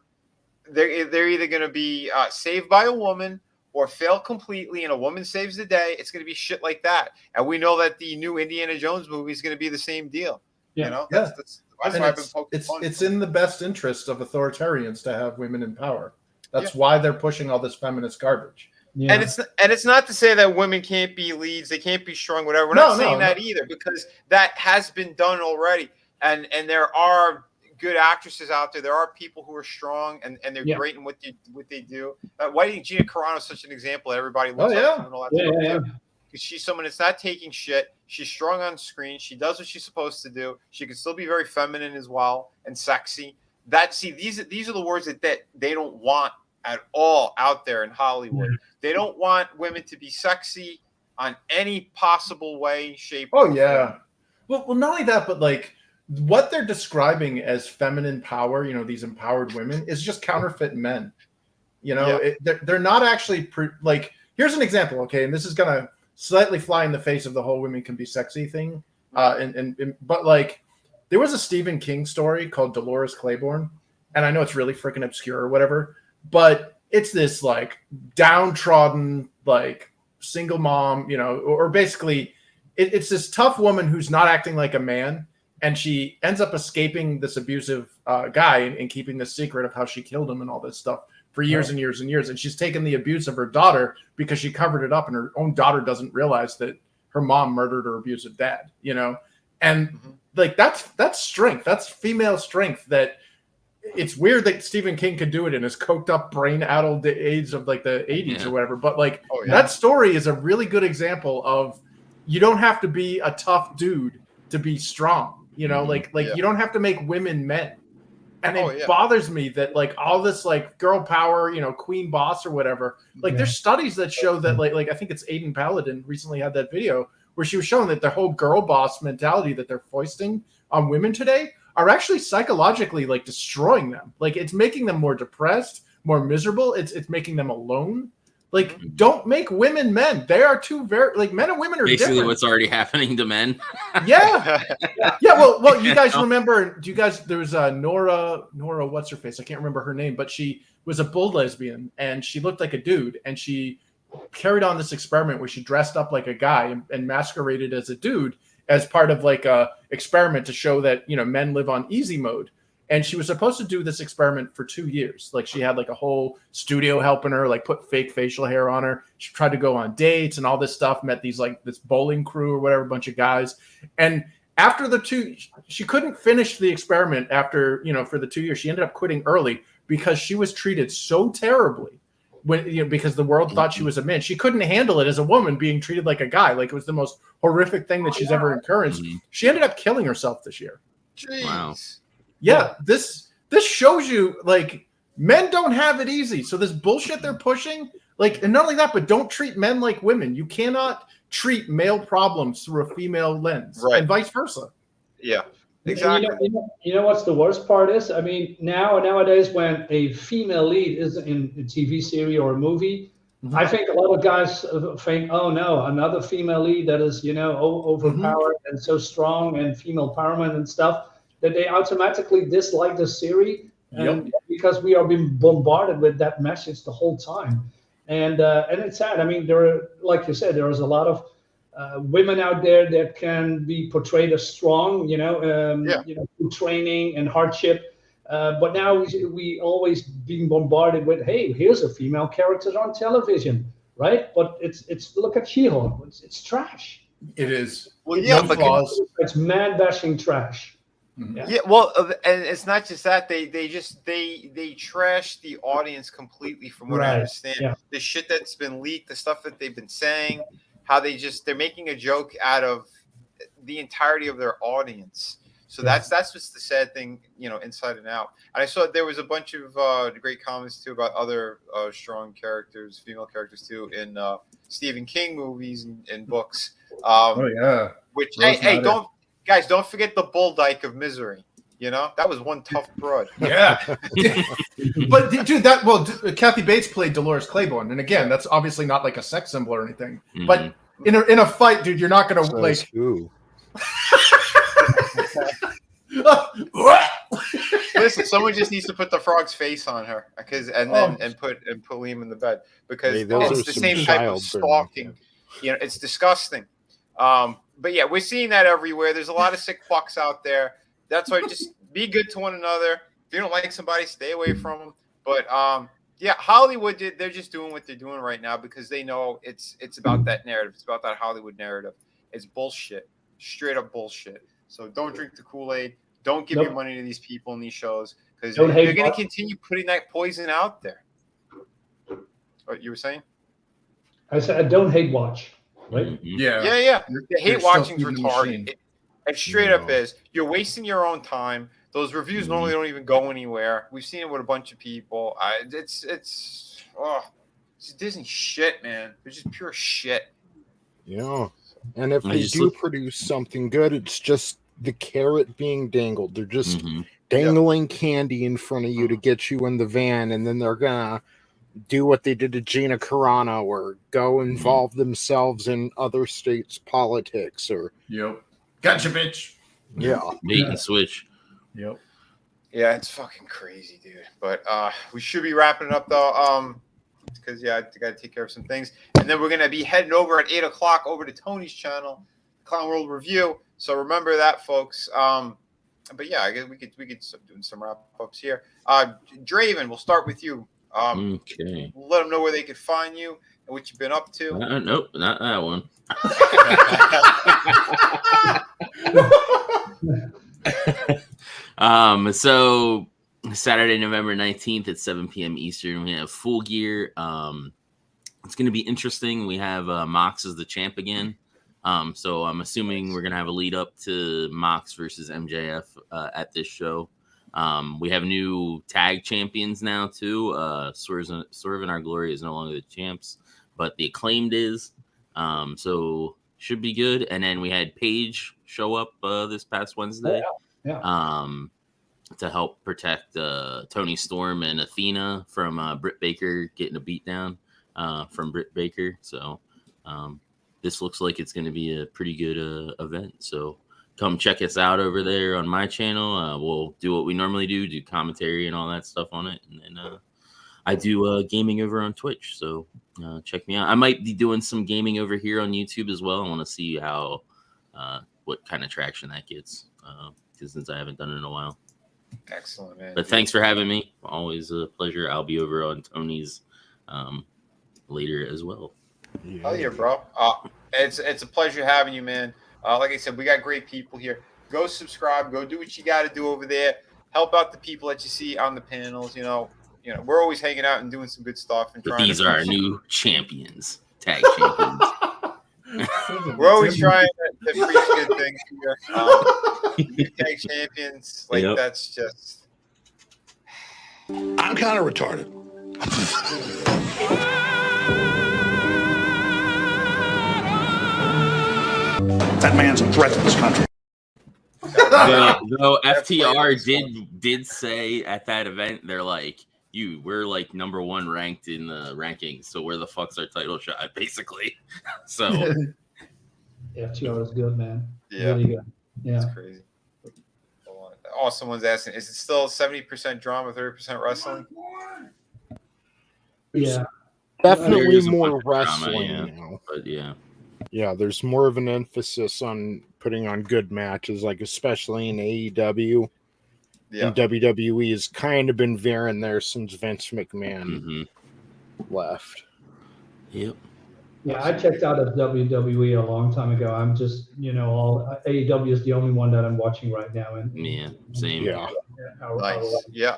they're either going to be saved by a woman or fail completely, and a woman saves the day. It's going to be shit like that. And we know that the new Indiana Jones movie is going to be the same deal. Yeah. That's why I've been poking fun. It's in the best interest of authoritarians to have women in power. That's why they're pushing all this feminist garbage. Yeah. And it's not to say that women can't be leads, they can't be strong, whatever. We're not saying that either, because that has been done already. And there are good actresses out there. There are people who are strong and they're great in what they do. Why do you think Gina Carano is such an example that everybody looks up to and all that stuff? Because she's someone that's not taking shit. She's strong on screen. She does what she's supposed to do. She can still be very feminine as well and sexy. These are the words that they don't want at all out there in Hollywood. They don't want women to be sexy on any possible way, shape. Oh yeah. Well, not only that, but like what they're describing as feminine power, these empowered women, is just counterfeit men. They're not actually like. Here's an example, okay, and this is gonna slightly fly in the face of the whole women can be sexy thing. But like, there was a Stephen King story called Dolores Claiborne, and I know it's really freaking obscure or whatever, but it's this like downtrodden like single mom, or basically it's this tough woman who's not acting like a man. And she ends up escaping this abusive guy and keeping the secret of how she killed him and all this stuff for years and years and years. And she's taken the abuse of her daughter because she covered it up, and her own daughter doesn't realize that her mom murdered her abusive dad, And like that's strength. That's female strength. That it's weird that Stephen King could do it in his coked up, brain-addled age of like the 80s or whatever. But like that story is a really good example of you don't have to be a tough dude to be strong. You know, like you don't have to make women men. And it bothers me that like all this like girl power, you know, queen boss or whatever. Like there's studies that show that like I think it's Aiden Paladin recently had that video where she was showing that the whole girl boss mentality that they're foisting on women today are actually psychologically like destroying them. Like it's making them more depressed, more miserable. It's making them alone. Like, don't make women men. They are two very like men and women are basically different. what's already happening to men. Yeah. Well, you guys remember? Do you guys? There was Nora. What's her face? I can't remember her name, but she was a bull lesbian, and she looked like a dude, and she carried on this experiment where she dressed up like a guy and masqueraded as a dude as part of like a experiment to show that men live on easy mode. And she was supposed to do this experiment for 2 years. Like she had like a whole studio helping her, like put fake facial hair on her. She tried to go on dates and all this stuff, met these like this bowling crew or whatever, a bunch of guys. And after she couldn't finish the experiment after, for the 2 years. She ended up quitting early because she was treated so terribly because the world thought she was a man. She couldn't handle it as a woman being treated like a guy. Like it was the most horrific thing that she's ever encouraged. She ended up killing herself this year. Jeez. Wow. Yeah, this shows you like men don't have it easy. So this bullshit they're pushing, like, and not only that, but don't treat men like women. You cannot treat male problems through a female lens, and vice versa. Yeah, exactly. You know what's the worst part is? I mean, nowadays when a female lead is in a TV series or a movie, I think a lot of guys think, oh no, another female lead that is overpowered and so strong and female empowerment and stuff, that they automatically dislike the series, and because we are being bombarded with that message the whole time, and it's sad. I mean, there are, like you said, there is a lot of women out there that can be portrayed as strong, through training and hardship, but now we always being bombarded with, hey, here's a female character on television, right? But it's look at She-Hulk, it's trash. It is. Well, yeah, no but flaws. It's man bashing trash. Yeah, well, and it's not just that they trash the audience completely. From what I understand, the shit that's been leaked, the stuff that they've been saying, how they're making a joke out of the entirety of their audience. So that's what's the sad thing, inside and out. And I saw there was a bunch of great comments too about other strong characters, female characters too, in Stephen King movies and books. Which don't forget the Bull Dyke of Misery. That was one tough broad. Yeah. But dude, Kathy Bates played Dolores Claiborne, and again, that's obviously not like a sex symbol or anything. But in a fight, dude, you're not gonna Listen, someone just needs to put the frog's face on her, and put Liam in the bed, because it's the same type of stalking. It's disgusting. But yeah, we're seeing that everywhere. There's a lot of sick fucks out there. That's why just be good to one another. If you don't like somebody, stay away from them. But Hollywood, they're just doing what they're doing right now because they know it's about that narrative. It's about that Hollywood narrative. It's bullshit, straight up bullshit. So don't drink the Kool-Aid. Don't give your money to these people in these shows, because they're going to continue putting that poison out there. What you were saying? I said, don't hate watch. Right? Yeah. The hate watching's retarded. It straight up is. You're wasting your own time. Those reviews normally don't even go anywhere. We've seen it with a bunch of people. It's Disney shit, man. It's just pure shit. Yeah. And if they do produce something good, it's just the carrot being dangled. They're just dangling candy in front of you to get you in the van, and then they're gonna do what they did to Gina Carano, or go involve themselves in other states' politics, or gotcha, bitch. Bait and switch. Yeah, it's fucking crazy, dude. But we should be wrapping it up though, because I got to take care of some things, and then we're gonna be heading over at 8:00 over to Tony's channel, Clown World Review. So remember that, folks. But yeah, I guess we could start doing some wrap ups here. Draven, we'll start with you. Okay. Let them know where they could find you and what you've been up to. Nope, not that one. So Saturday, November 19th at 7 p.m. Eastern, we have Full Gear. It's going to be interesting. We have Mox as the champ again. So I'm assuming we're going to have a lead up to Mox versus MJF at this show. We have new tag champions now, too. Swerve and Our Glory is no longer the champs, but the Acclaimed is. So should be good. And then we had Paige show up this past Wednesday. To help protect Tony Storm and Athena from Britt Baker getting a beatdown from Britt Baker. So this looks like it's going to be a pretty good event. So come check us out over there on my channel. We'll do what we normally do commentary and all that stuff on it. And then I do gaming over on Twitch. So check me out. I might be doing some gaming over here on YouTube as well. I want to see how what kind of traction that gets because since I haven't done it in a while. Excellent, man. But thanks for having me. Always a pleasure. I'll be over on Tony's later as well. Oh yeah, bro. It's a pleasure having you, man. Like I said, we got great people here. Go subscribe. Go do what you got to do over there. Help out the people that you see on the panels. You know, we're always hanging out and doing some good stuff. And these are our new champions, tag champions. We're always trying to preach good things here. Tag champions, like that's just. I'm kind of retarded. That man's a threat to this country. Though FTR did say at that event, they're like, we're like number 1 ranked in the rankings, so where the fuck's our title shot, basically. So FTR is good, man. Yeah, really good. Yeah, it's crazy. Oh, someone's asking, is it still 70% drama, 30% wrestling? Yeah, definitely more wrestling now. But yeah, there's more of an emphasis on putting on good matches, like especially in AEW. Yeah. And WWE has kind of been veering there since Vince McMahon left. Yep. Yeah, I checked out of WWE a long time ago. I'm just, all AEW is the only one that I'm watching right now. And same. Yeah. Nice. Yeah.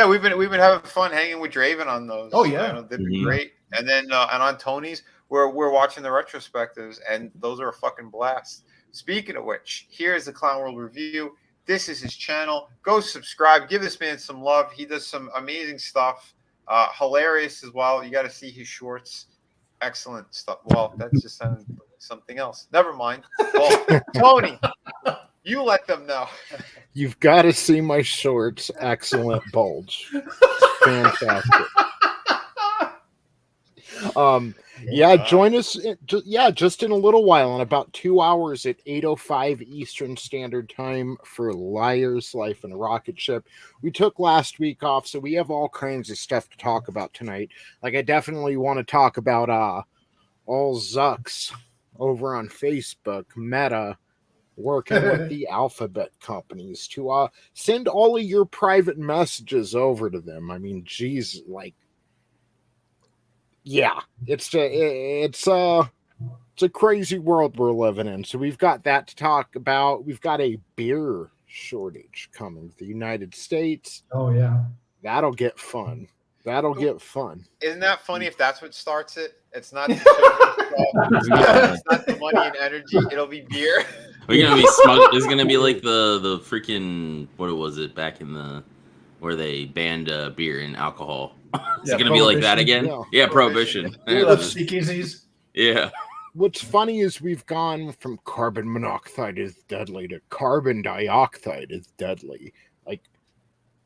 We've been having fun hanging with Draven on those. Oh yeah, they've been great. And then and on Tony's, we're watching the retrospectives, and those are a fucking blast. Speaking of which, here's the Clown World Review. This is his channel. Go subscribe. Give this man some love. He does some amazing stuff. Hilarious as well. You got to see his shorts. Excellent stuff. Well, that just sounded like something else. Never mind. Well, Tony, you let them know. You've got to see my shorts. Excellent bulge. Fantastic. Join us. Just in a little while, in about 2 hours at 8:05 Eastern Standard Time for Liar's Life and a Rocket Ship. We took last week off, so we have all kinds of stuff to talk about tonight. Like, I definitely want to talk about all Zucks over on Facebook, Meta, working with the alphabet companies to send all of your private messages over to them. I mean, geez, like. Yeah, it's a crazy world we're living in. So we've got that to talk about. We've got a beer shortage coming to the United States. Oh yeah, that'll get fun. Isn't that funny? If that's what starts it, it's not the sugar, it's not the money and energy. It'll be beer. We're gonna be smug. It's gonna be like the freaking what was it back in the where they banned beer and alcohol. Is it going to be like that again? Yeah, prohibition. Speakeasies. Yeah. What's funny is we've gone from carbon monoxide is deadly to carbon dioxide is deadly. Like,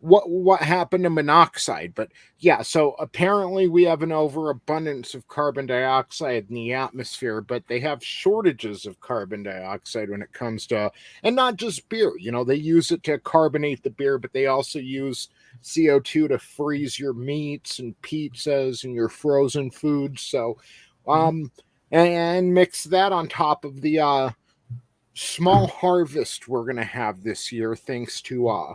what happened to monoxide? But yeah, so apparently we have an overabundance of carbon dioxide in the atmosphere, but they have shortages of carbon dioxide when it comes to, and not just beer. They use it to carbonate the beer, but they also use CO2 to freeze your meats and pizzas and your frozen foods. So, and mix that on top of the small harvest we're going to have this year, thanks to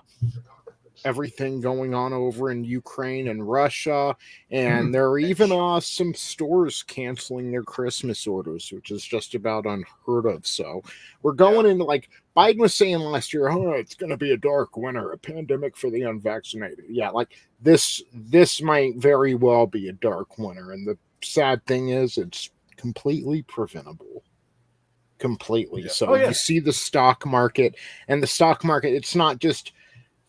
everything going on over in Ukraine and Russia, and there are even some stores canceling their Christmas orders, which is just about unheard of. So we're going into, like Biden was saying last year, oh, it's going to be a dark winter, a pandemic for the unvaccinated. Yeah, like this might very well be a dark winter, and the sad thing is it's completely preventable. Completely. Yeah. So you see the stock market, and the stock market, it's not just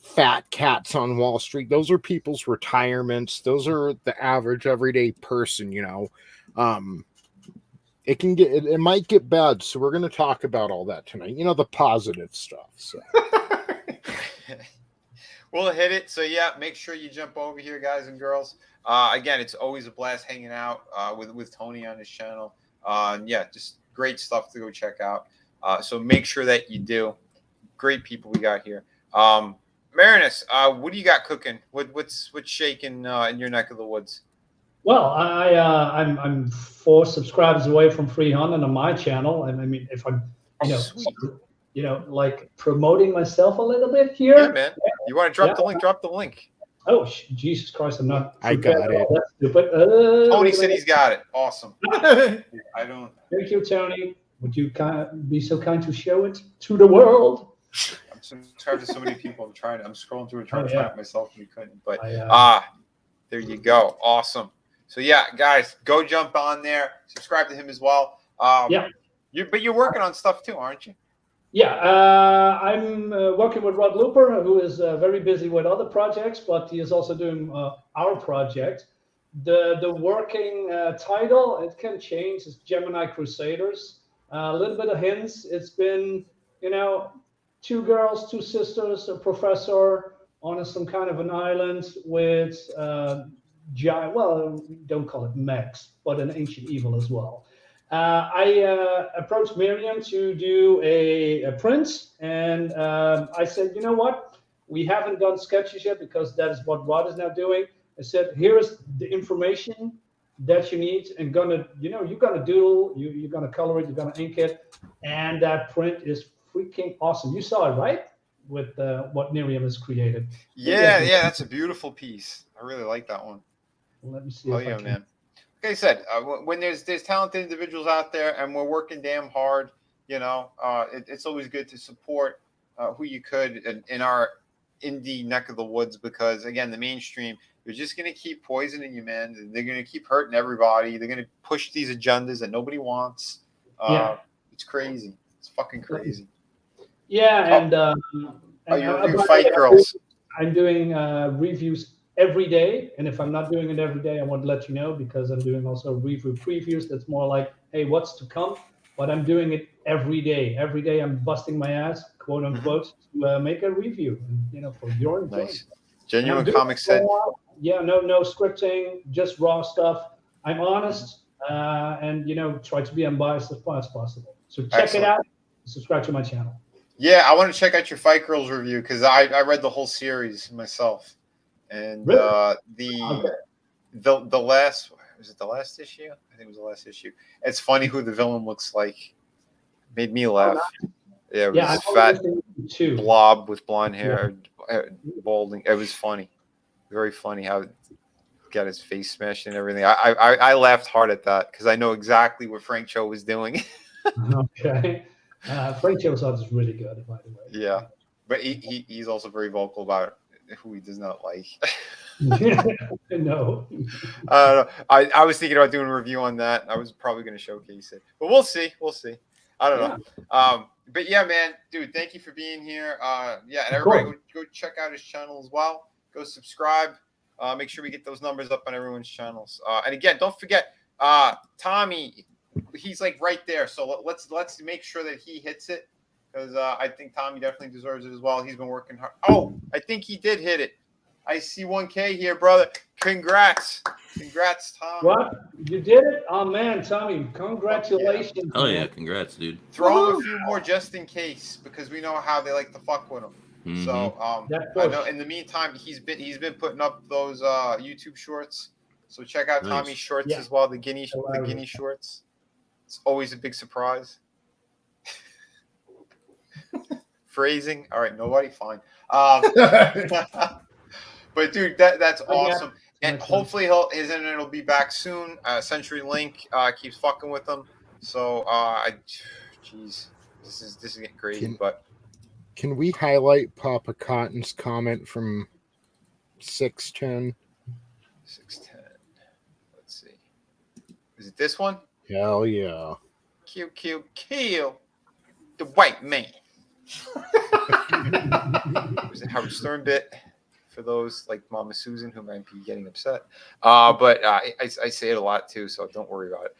fat cats on Wall Street. Those are people's retirements. Those are the average everyday person, you know. It might get bad, so we're going to talk about all that tonight. You know, the positive stuff. So we'll hit it. So yeah, make sure you jump over here, guys and girls. Again, it's always a blast hanging out with Tony on his channel. Yeah, just great stuff to go check out. So make sure that you do. Great people we got here. Marinus, what do you got cooking? What's shaking in your neck of the woods? Well, I'm 4 subscribers away from 300 on my channel. I mean, if I'm, like promoting myself a little bit here. Yeah, man. You want to drop the link? Drop the link. Oh, Jesus Christ! I'm not. I got it. That's stupid. Tony said he's got it. Awesome. I don't. Thank you, Tony. Would you be so kind to show it to the world? I'm subscribed to so many people. I'm scrolling through and trying to find it myself, and we couldn't. But there you go. Awesome. So yeah, guys, go jump on there. Subscribe to him as well. But you're working on stuff too, aren't you? Yeah, I'm working with Rod Looper, who is very busy with other projects, but he is also doing our project. The working title, it can change. It's Gemini Crusaders. A little bit of hints. It's been, 2 girls, 2 sisters, a professor on some kind of an island with giant, well, don't call it mechs, but an ancient evil as well. I approached Miriam to do a print, and I said, you know what? We haven't done sketches yet because that is what Rod is now doing. I said, here is the information that you need, and you're gonna doodle, you're gonna color it, you're gonna ink it, and that print is freaking awesome. You saw it, right? With what Miriam has created. Yeah, that's a beautiful piece. I really like that one. Let me see. Oh yeah, man. Like I said, when there's talented individuals out there and we're working damn hard, it's always good to support who you could in our indie neck of the woods, because again, the mainstream, they're just going to keep poisoning you, man. They're going to keep hurting everybody. They're going to push these agendas that nobody wants. It's crazy. It's fucking crazy. Yeah, you fight girls. I'm doing reviews every day, and if I'm not doing it every day, I want to let you know, because I'm doing also review previews. That's more like, hey, what's to come? But I'm doing it every day. Every day I'm busting my ass, quote unquote, to make a review, for your enjoyment. Nice. Genuine comic set. Yeah, no scripting, just raw stuff. I'm honest, and try to be unbiased as far as possible. So check it out. Subscribe to my channel. Yeah, I want to check out your Fight Girls review, because I read the whole series myself. And really? the last, was it the last issue? I think it was the last issue. It's funny who the villain looks like. Made me laugh. Yeah, it was fat blob with blonde hair, balding. It was funny, very funny how it got his face smashed and everything. I laughed hard at that because I know exactly what Frank Cho was doing. Okay, Frank Cho's art is really good, by the way. Yeah, but he's also very vocal about who he does not like. No. I was thinking about doing a review on that. I was probably going to showcase it, but we'll see. I don't know. But yeah, man, dude, thank you for being here. And everybody go check out his channel as well. Go subscribe. Make sure we get those numbers up on everyone's channels. And again, don't forget, Tommy, he's like right there. So let's make sure that he hits it, because I think Tommy definitely deserves it as well. He's been working hard. Oh, I think he did hit it. I see 1K here, brother. Congrats, Tommy. What? You did it? Oh man, Tommy, congratulations. Oh yeah, congrats, dude. Throw him a few more just in case, because we know how they like to fuck with him. Mm-hmm. So I know in the meantime he's been putting up those YouTube shorts. So check out Tommy's shorts as well, the guinea shorts. It's always a big surprise. Phrasing. All right, nobody. Fine. But dude, that's awesome. And hopefully his internet will be back soon. CenturyLink keeps fucking with him. So jeez, this is getting crazy. Can we highlight Papa Cotton's comment from 610? 610. Let's see. Is it this one? Hell yeah. Kill the white man. Was it Howard Stern bit? For those like Mama Susan who might be getting upset. But I say it a lot too, so don't worry about it.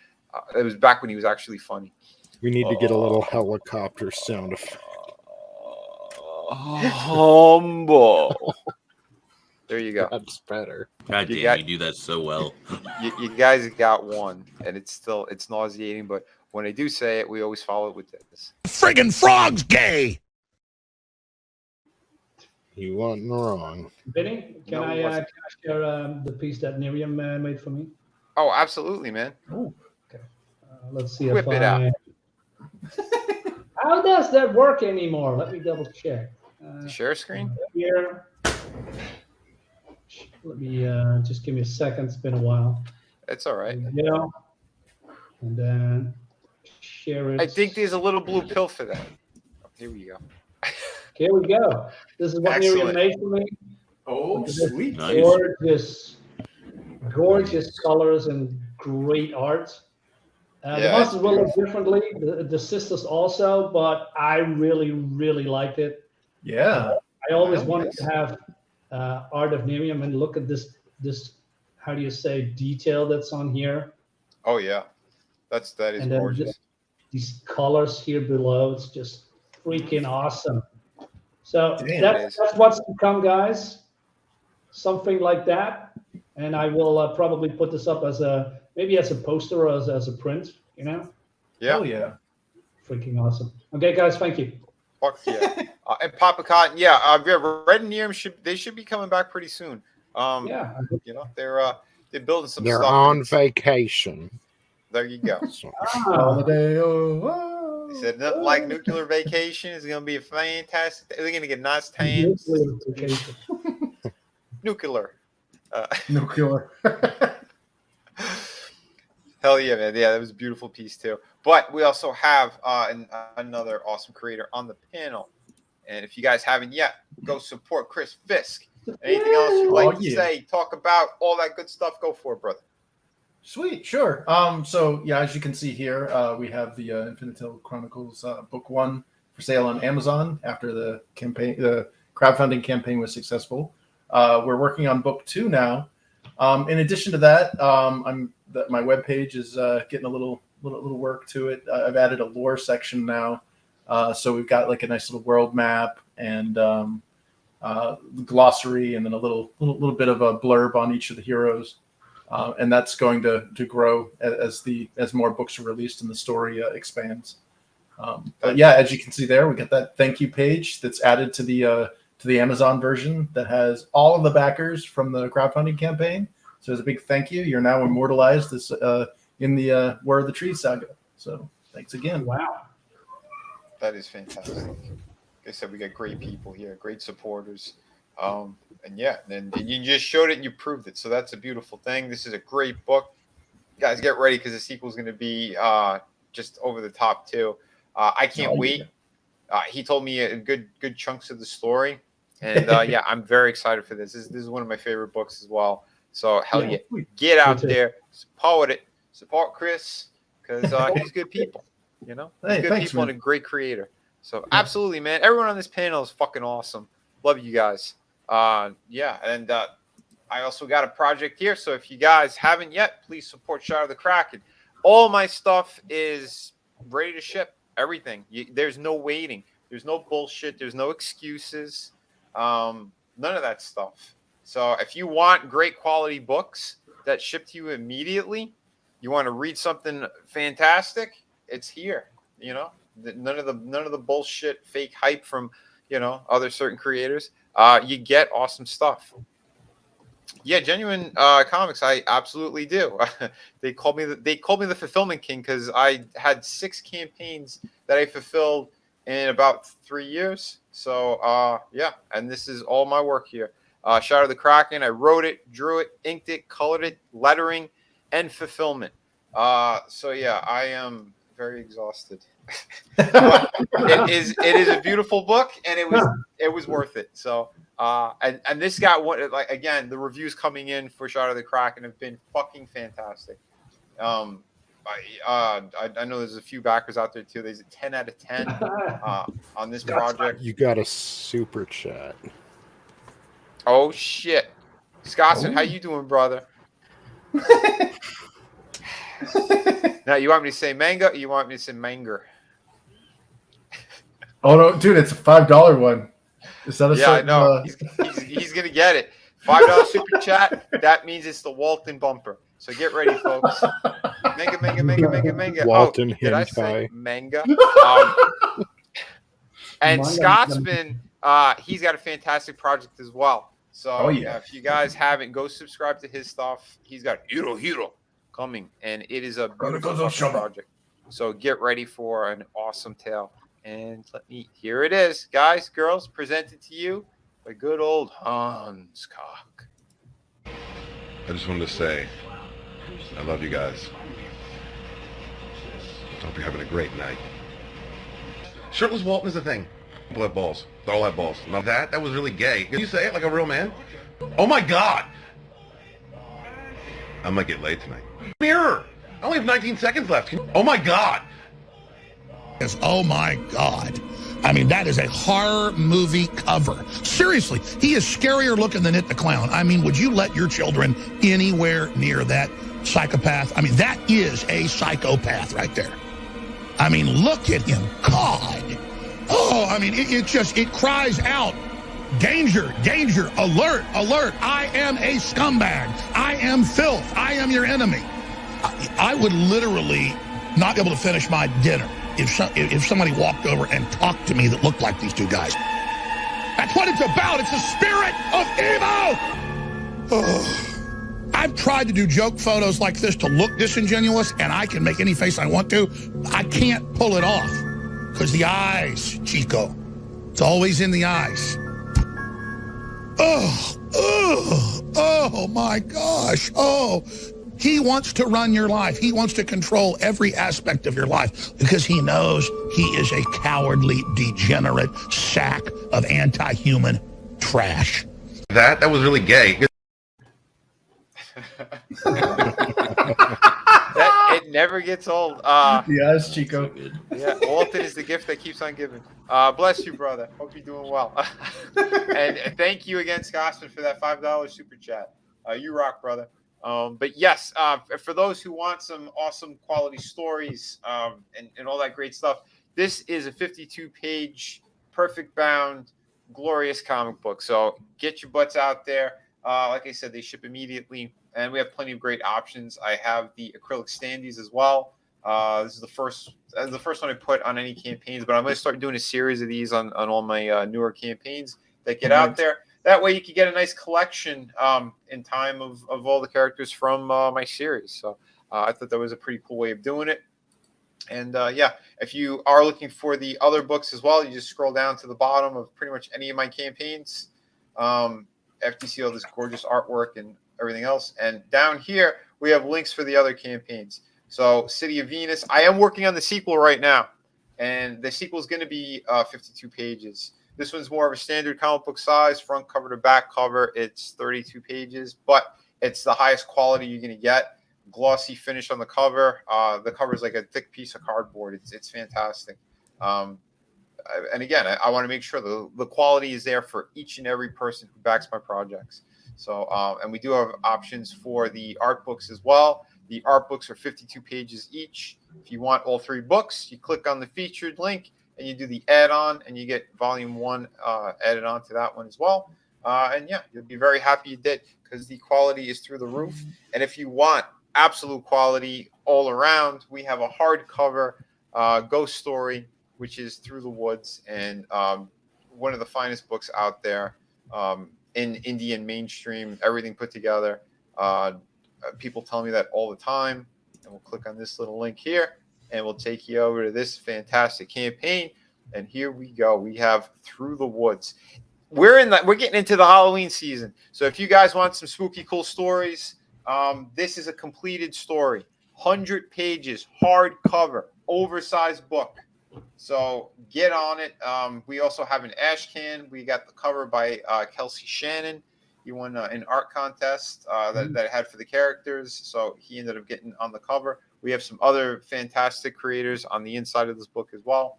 It was back when he was actually funny. We need to get a little helicopter sound effect. Humble. There you go. That's better. God damn, you do that so well. You guys got one, and it's nauseating, but when I do say it, we always follow it with this. Friggin' frog's gay. You wasn't wrong. Vinny, can I share the piece that Miriam made for me? Oh, absolutely, man. Oh, okay. Let's see Whip if it out. How does that work anymore? Let me double check. Share screen? Here. Let me just give me a second. It's been a while. It's all right. Yeah. And then share it. I think there's a little blue pill for that. Oh, here we go. Here we go. This is what Miriam made for me. Oh, sweet. Nice. Gorgeous colors and great art. The monsters will look differently. The sisters also, but I really, really liked it. Yeah. I always wanted to have art of Miriam and look at this, how do you say, detail that's on here. Oh, yeah. That is gorgeous. These colors here below, it's just freaking awesome. So that's what's to come, guys. Something like that. And I will probably put this up as maybe as a poster or as a print, you know? Yeah. Oh, yeah. Freaking awesome. Okay, guys, thank you. Fuck yeah. And Papa Cotton, Red and Near should be coming back pretty soon. Yeah. You know, they're building some They're stuff. They're on vacation. There you go. Holiday, They said nothing like nuclear vacation is going to be a fantastic. They're going to get nice tans. Nuclear. Nuclear. Hell yeah, man. Yeah, that was a beautiful piece too. But we also have another awesome creator on the panel. And if you guys haven't yet, go support Chris Fisk. Anything else you'd like to say, talk about, all that good stuff, go for it, brother. Sweet, sure. So yeah, as you can see here, we have the Infinite Tale Chronicles book 1 for sale on Amazon after the crowdfunding campaign was successful. We're working on book 2 now. In addition to that, my webpage is getting a little work to it. I've added a lore section now, so we've got like a nice little world map and glossary, and then a little bit of a blurb on each of the heroes. And that's going to grow as more books are released and the story expands. But yeah, as you can see there, we got that thank you page that's added to the Amazon version that has all of the backers from the crowdfunding campaign. So as a big thank you, you're now immortalized in the War of the Trees saga. So thanks again. Wow, that is fantastic. Like I said, we got great people here, great supporters. And you just showed it and you proved it. So that's a beautiful thing. This is a great book. Guys, get ready because the sequel is going to be just over the top too. I can't wait. He told me a good chunks of the story. And I'm very excited for this. This is one of my favorite books as well. So hell yeah. Get out there, support it. Support Chris because he's good people. You know? He's good people and a great creator. So absolutely, man. Everyone on this panel is fucking awesome. Love you guys. I also got a project here, so if you guys haven't yet, please support Shadow the Kraken. All my stuff is ready to ship. Everything. There's no waiting. There's no bullshit. There's no excuses. None of that stuff. So if you want great quality books that ship to you immediately, you want to read something fantastic, it's here. You know, none of the bullshit fake hype from other certain creators. You get awesome stuff. Yeah, Genuine Comics, I absolutely do. They called me the fulfillment king because I had 6 campaigns that I fulfilled in about 3 years. So yeah, and this is all my work here. Shadow of the Kraken. I wrote it, drew it, inked it, colored it, lettering, and fulfillment. So yeah, I am very exhausted. But it is a beautiful book, and it was worth it. So and this got one, like, again, the reviews coming in for Shadow of the Kraken have been fucking fantastic. I know there's a few backers out there too. There's a 10 out of 10 on this project. You got a super chat. Oh shit, Scotsman, how you doing, brother? Now, you want me to say manga, or you want me to say manger? Oh no, dude, it's a $5 one. Is that a Yeah, certain, I know. He's gonna get it. $5 super chat. That means it's the Walton bumper. So get ready, folks. Manga. Walton did I say hentai. manga? And Scotsman, he's got a fantastic project as well. So if you guys haven't, go subscribe to his stuff. He's got Hero coming, and it is a beautiful project. So get ready for an awesome tale. And here it is, guys, girls, presented to you by good old Hans Cock. I just wanted to say, I love you guys. I hope you're having a great night. Shirtless Walton is a thing. People have balls. They all have balls. Now that was really gay. Can you say it like a real man? Oh my God! I might get laid tonight. Mirror! I only have 19 seconds left. Oh my God! Oh my God. I mean, that is a horror movie cover. Seriously, he is scarier looking than It the Clown. I mean, would you let your children anywhere near that psychopath? I mean, that is a psychopath right there. I mean, look at him. God. Oh, I mean, it cries out, danger, danger, alert, alert. I am a scumbag. I am filth. I am your enemy. I would literally not be able to finish my dinner if somebody walked over and talked to me that looked like these two guys. That's what it's about. It's the spirit of evil. Oh. I've tried to do joke photos like this to look disingenuous, and I can make any face I want to. I can't pull it off because the eyes, Chico. It's always in the eyes. Oh my gosh. Oh. He wants to run your life. He wants to control every aspect of your life because he knows he is a cowardly, degenerate sack of anti-human trash. That was really gay. It never gets old. Yes, Chico. Yeah, Walton is the gift that keeps on giving. Bless you, brother. Hope you're doing well. And thank you again, Scotsman, for that $5 super chat. You rock, brother. But yes, for those who want some awesome quality stories and all that great stuff, this is a 52-page, perfect bound, glorious comic book. So get your butts out there. Like I said, they ship immediately, and we have plenty of great options. I have the acrylic standees as well. This is the first one I put on any campaigns, but I'm going to start doing a series of these on all my newer campaigns that get out there. That way you can get a nice collection in time of all the characters from my series. So I thought that was a pretty cool way of doing it. And yeah, if you are looking for the other books as well, you just scroll down to the bottom of pretty much any of my campaigns. After you see all this gorgeous artwork and everything else. And down here, we have links for the other campaigns. So City of Venus, I am working on the sequel right now. And the sequel is going to be 52 pages. This one's more of a standard comic book size, front cover to back cover. It's 32 pages, but it's the highest quality you're going to get. Glossy finish on the cover. The cover is like a thick piece of cardboard. It's fantastic. And again, I want to make sure the quality is there for each and every person who backs my projects. So, and we do have options for the art books as well. The art books are 52 pages each. If you want all 3 books, you click on the featured link and you do the add-on, and you get volume 1 added on to that one as well. And yeah, you'll be very happy you did because the quality is through the roof. And if you want absolute quality all around, we have a hardcover ghost story, which is Through the Woods, and one of the finest books out there in Indian mainstream, everything put together. People tell me that all the time. And we'll click on this little link here, and we'll take you over to this fantastic campaign. And here we go. We have Through the Woods. We're getting into the Halloween season. So if you guys want some spooky, cool stories, this is a completed story. 100 pages, hardcover, oversized book. So get on it. We also have an ash can. We got the cover by Kelsey Shannon. He won an art contest that I had for the characters. So he ended up getting on the cover. We have some other fantastic creators on the inside of this book as well.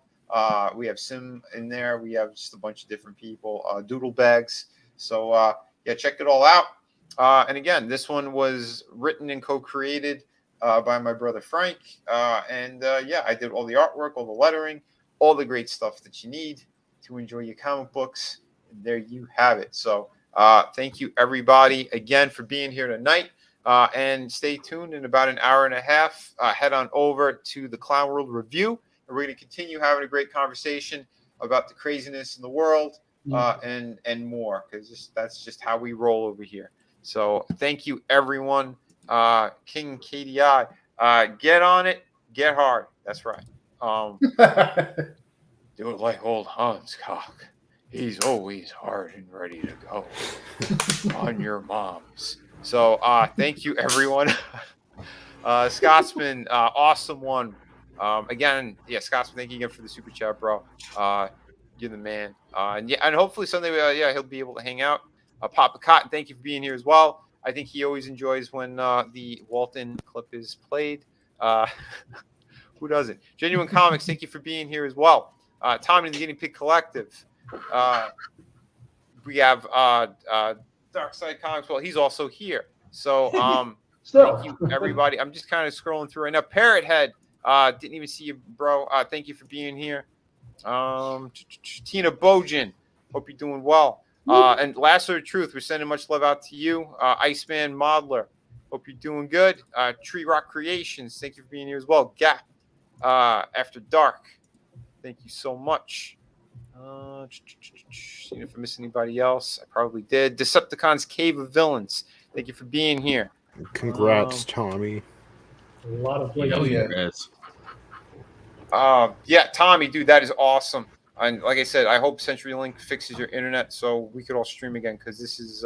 We have Sim in there. We have just a bunch of different people, doodle bags. So yeah, check it all out. And again, this one was written and co-created by my brother Frank. Yeah, I did all the artwork, all the lettering, all the great stuff that you need to enjoy your comic books. And there you have it. So thank you everybody again for being here tonight. And stay tuned. In about an hour and a half, head on over to the Clown World Review. And we're going to continue having a great conversation about the craziness in the world and more, because that's just how we roll over here. So thank you, everyone. King KDI, get on it, get hard. That's right. Do it like old Hans Cock. He's always hard and ready to go on your moms. So thank you, everyone. Scotsman, awesome one. Again, yeah, Scotsman, thank you again for the super chat, bro. You're the man. And hopefully someday, he'll be able to hang out. Papa Cotton, thank you for being here as well. I think he always enjoys when the Walton clip is played. Who doesn't? Genuine Comics, thank you for being here as well. Tommy and the Guinea Pig Collective. We have Dark Side Comics. Well, he's also here. So thank you, everybody. I'm just kind of scrolling through right now. Parrot Head, didn't even see you, bro. Thank you for being here. Tina Bojan, hope you're doing well. And Lasso of Truth, we're sending much love out to you. Iceman Modeler, hope you're doing good. Tree Rock Creations, thank you for being here as well. Gap, After Dark, thank you so much. Seeing if I missed anybody else, I probably did. Decepticons Cave of Villains, thank you for being here. Congrats, Tommy. A lot of places. Yeah, Tommy, dude, that is awesome. And like I said, I hope CenturyLink fixes your internet so we could all stream again, because this is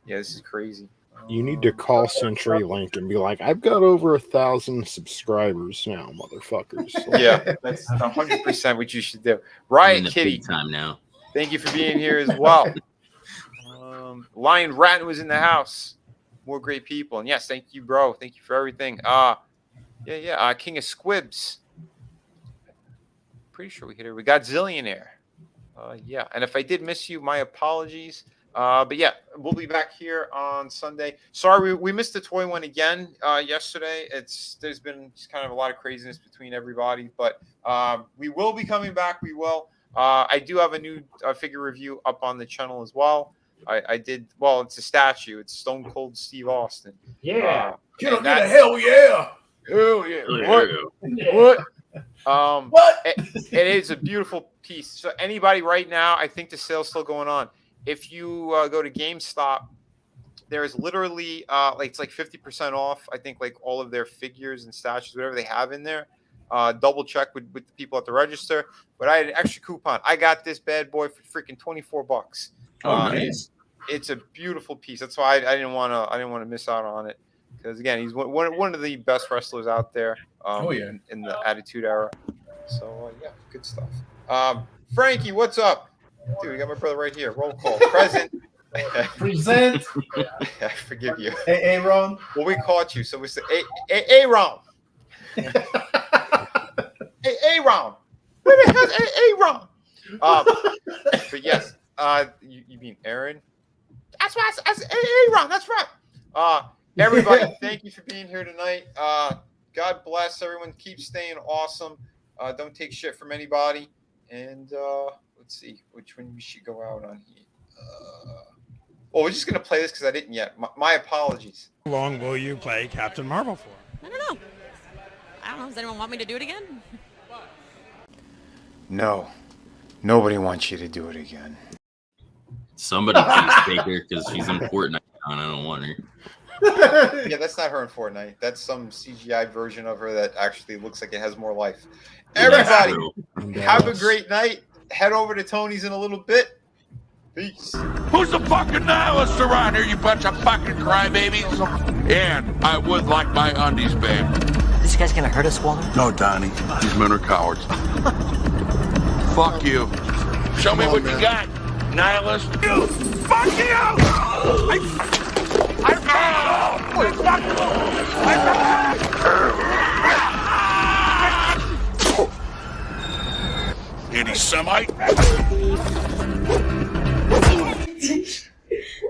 this is crazy. You need to call CenturyLink and be like, I've got over 1,000 subscribers now, motherfuckers. Yeah, that's 100% what you should do. Riot Kitty, time now. Thank you for being here as well. Lion Rat was in the house. More great people. And yes, thank you, bro. Thank you for everything. King of Squibs. Pretty sure we hit it. We got Zillionaire. And if I did miss you, my apologies. But yeah, we'll be back here on Sunday. Sorry, we missed the toy one again yesterday. There's been just kind of a lot of craziness between everybody, but we will be coming back. We will. I do have a new figure review up on the channel as well. I did. Well, it's a statue. It's Stone Cold Steve Austin. Yeah. Get a hell yeah. Hell yeah. What? What? It is a beautiful piece. So anybody right now, I think the sale's still going on. If you go to GameStop, there's literally it's like 50% off. I think like all of their figures and statues, whatever they have in there. Double check with the people at the register. But I had an extra coupon. I got this bad boy for freaking $24. Nice. It's a beautiful piece. That's why I didn't want to miss out on it. Because again, he's one of the best wrestlers out there. In the Attitude Era. So good stuff. Frankie, what's up? Dude, we got my brother right here. Roll call. Present. Present. I forgive you. Hey, Ron. Well, we caught you, so we said, hey, Ron. Hey, Ron. Where the hell's Ron? But yes, you mean Aaron? That's right. Hey, Ron. That's right. Everybody, thank you for being here tonight. God bless everyone. Keep staying awesome. Don't take shit from anybody. And let's see which one we should go out on here. We're just going to play this because I didn't yet. My apologies. How long will you play Captain Marvel for? I don't know. Does anyone want me to do it again? No. Nobody wants you to do it again. Somebody please take her because she's important. I don't want her. Yeah, that's not her in Fortnite. That's some CGI version of her that actually looks like it has more life. Everybody, have a great night. Head over to Tony's in a little bit. Peace. Who's the fucking nihilist around here, you bunch of fucking crybabies? And I would like my undies back. This guy's gonna hurt us, Walter? No, Donnie. These men are cowards. Fuck you. Show me what you got, nihilist. You! Fuck you!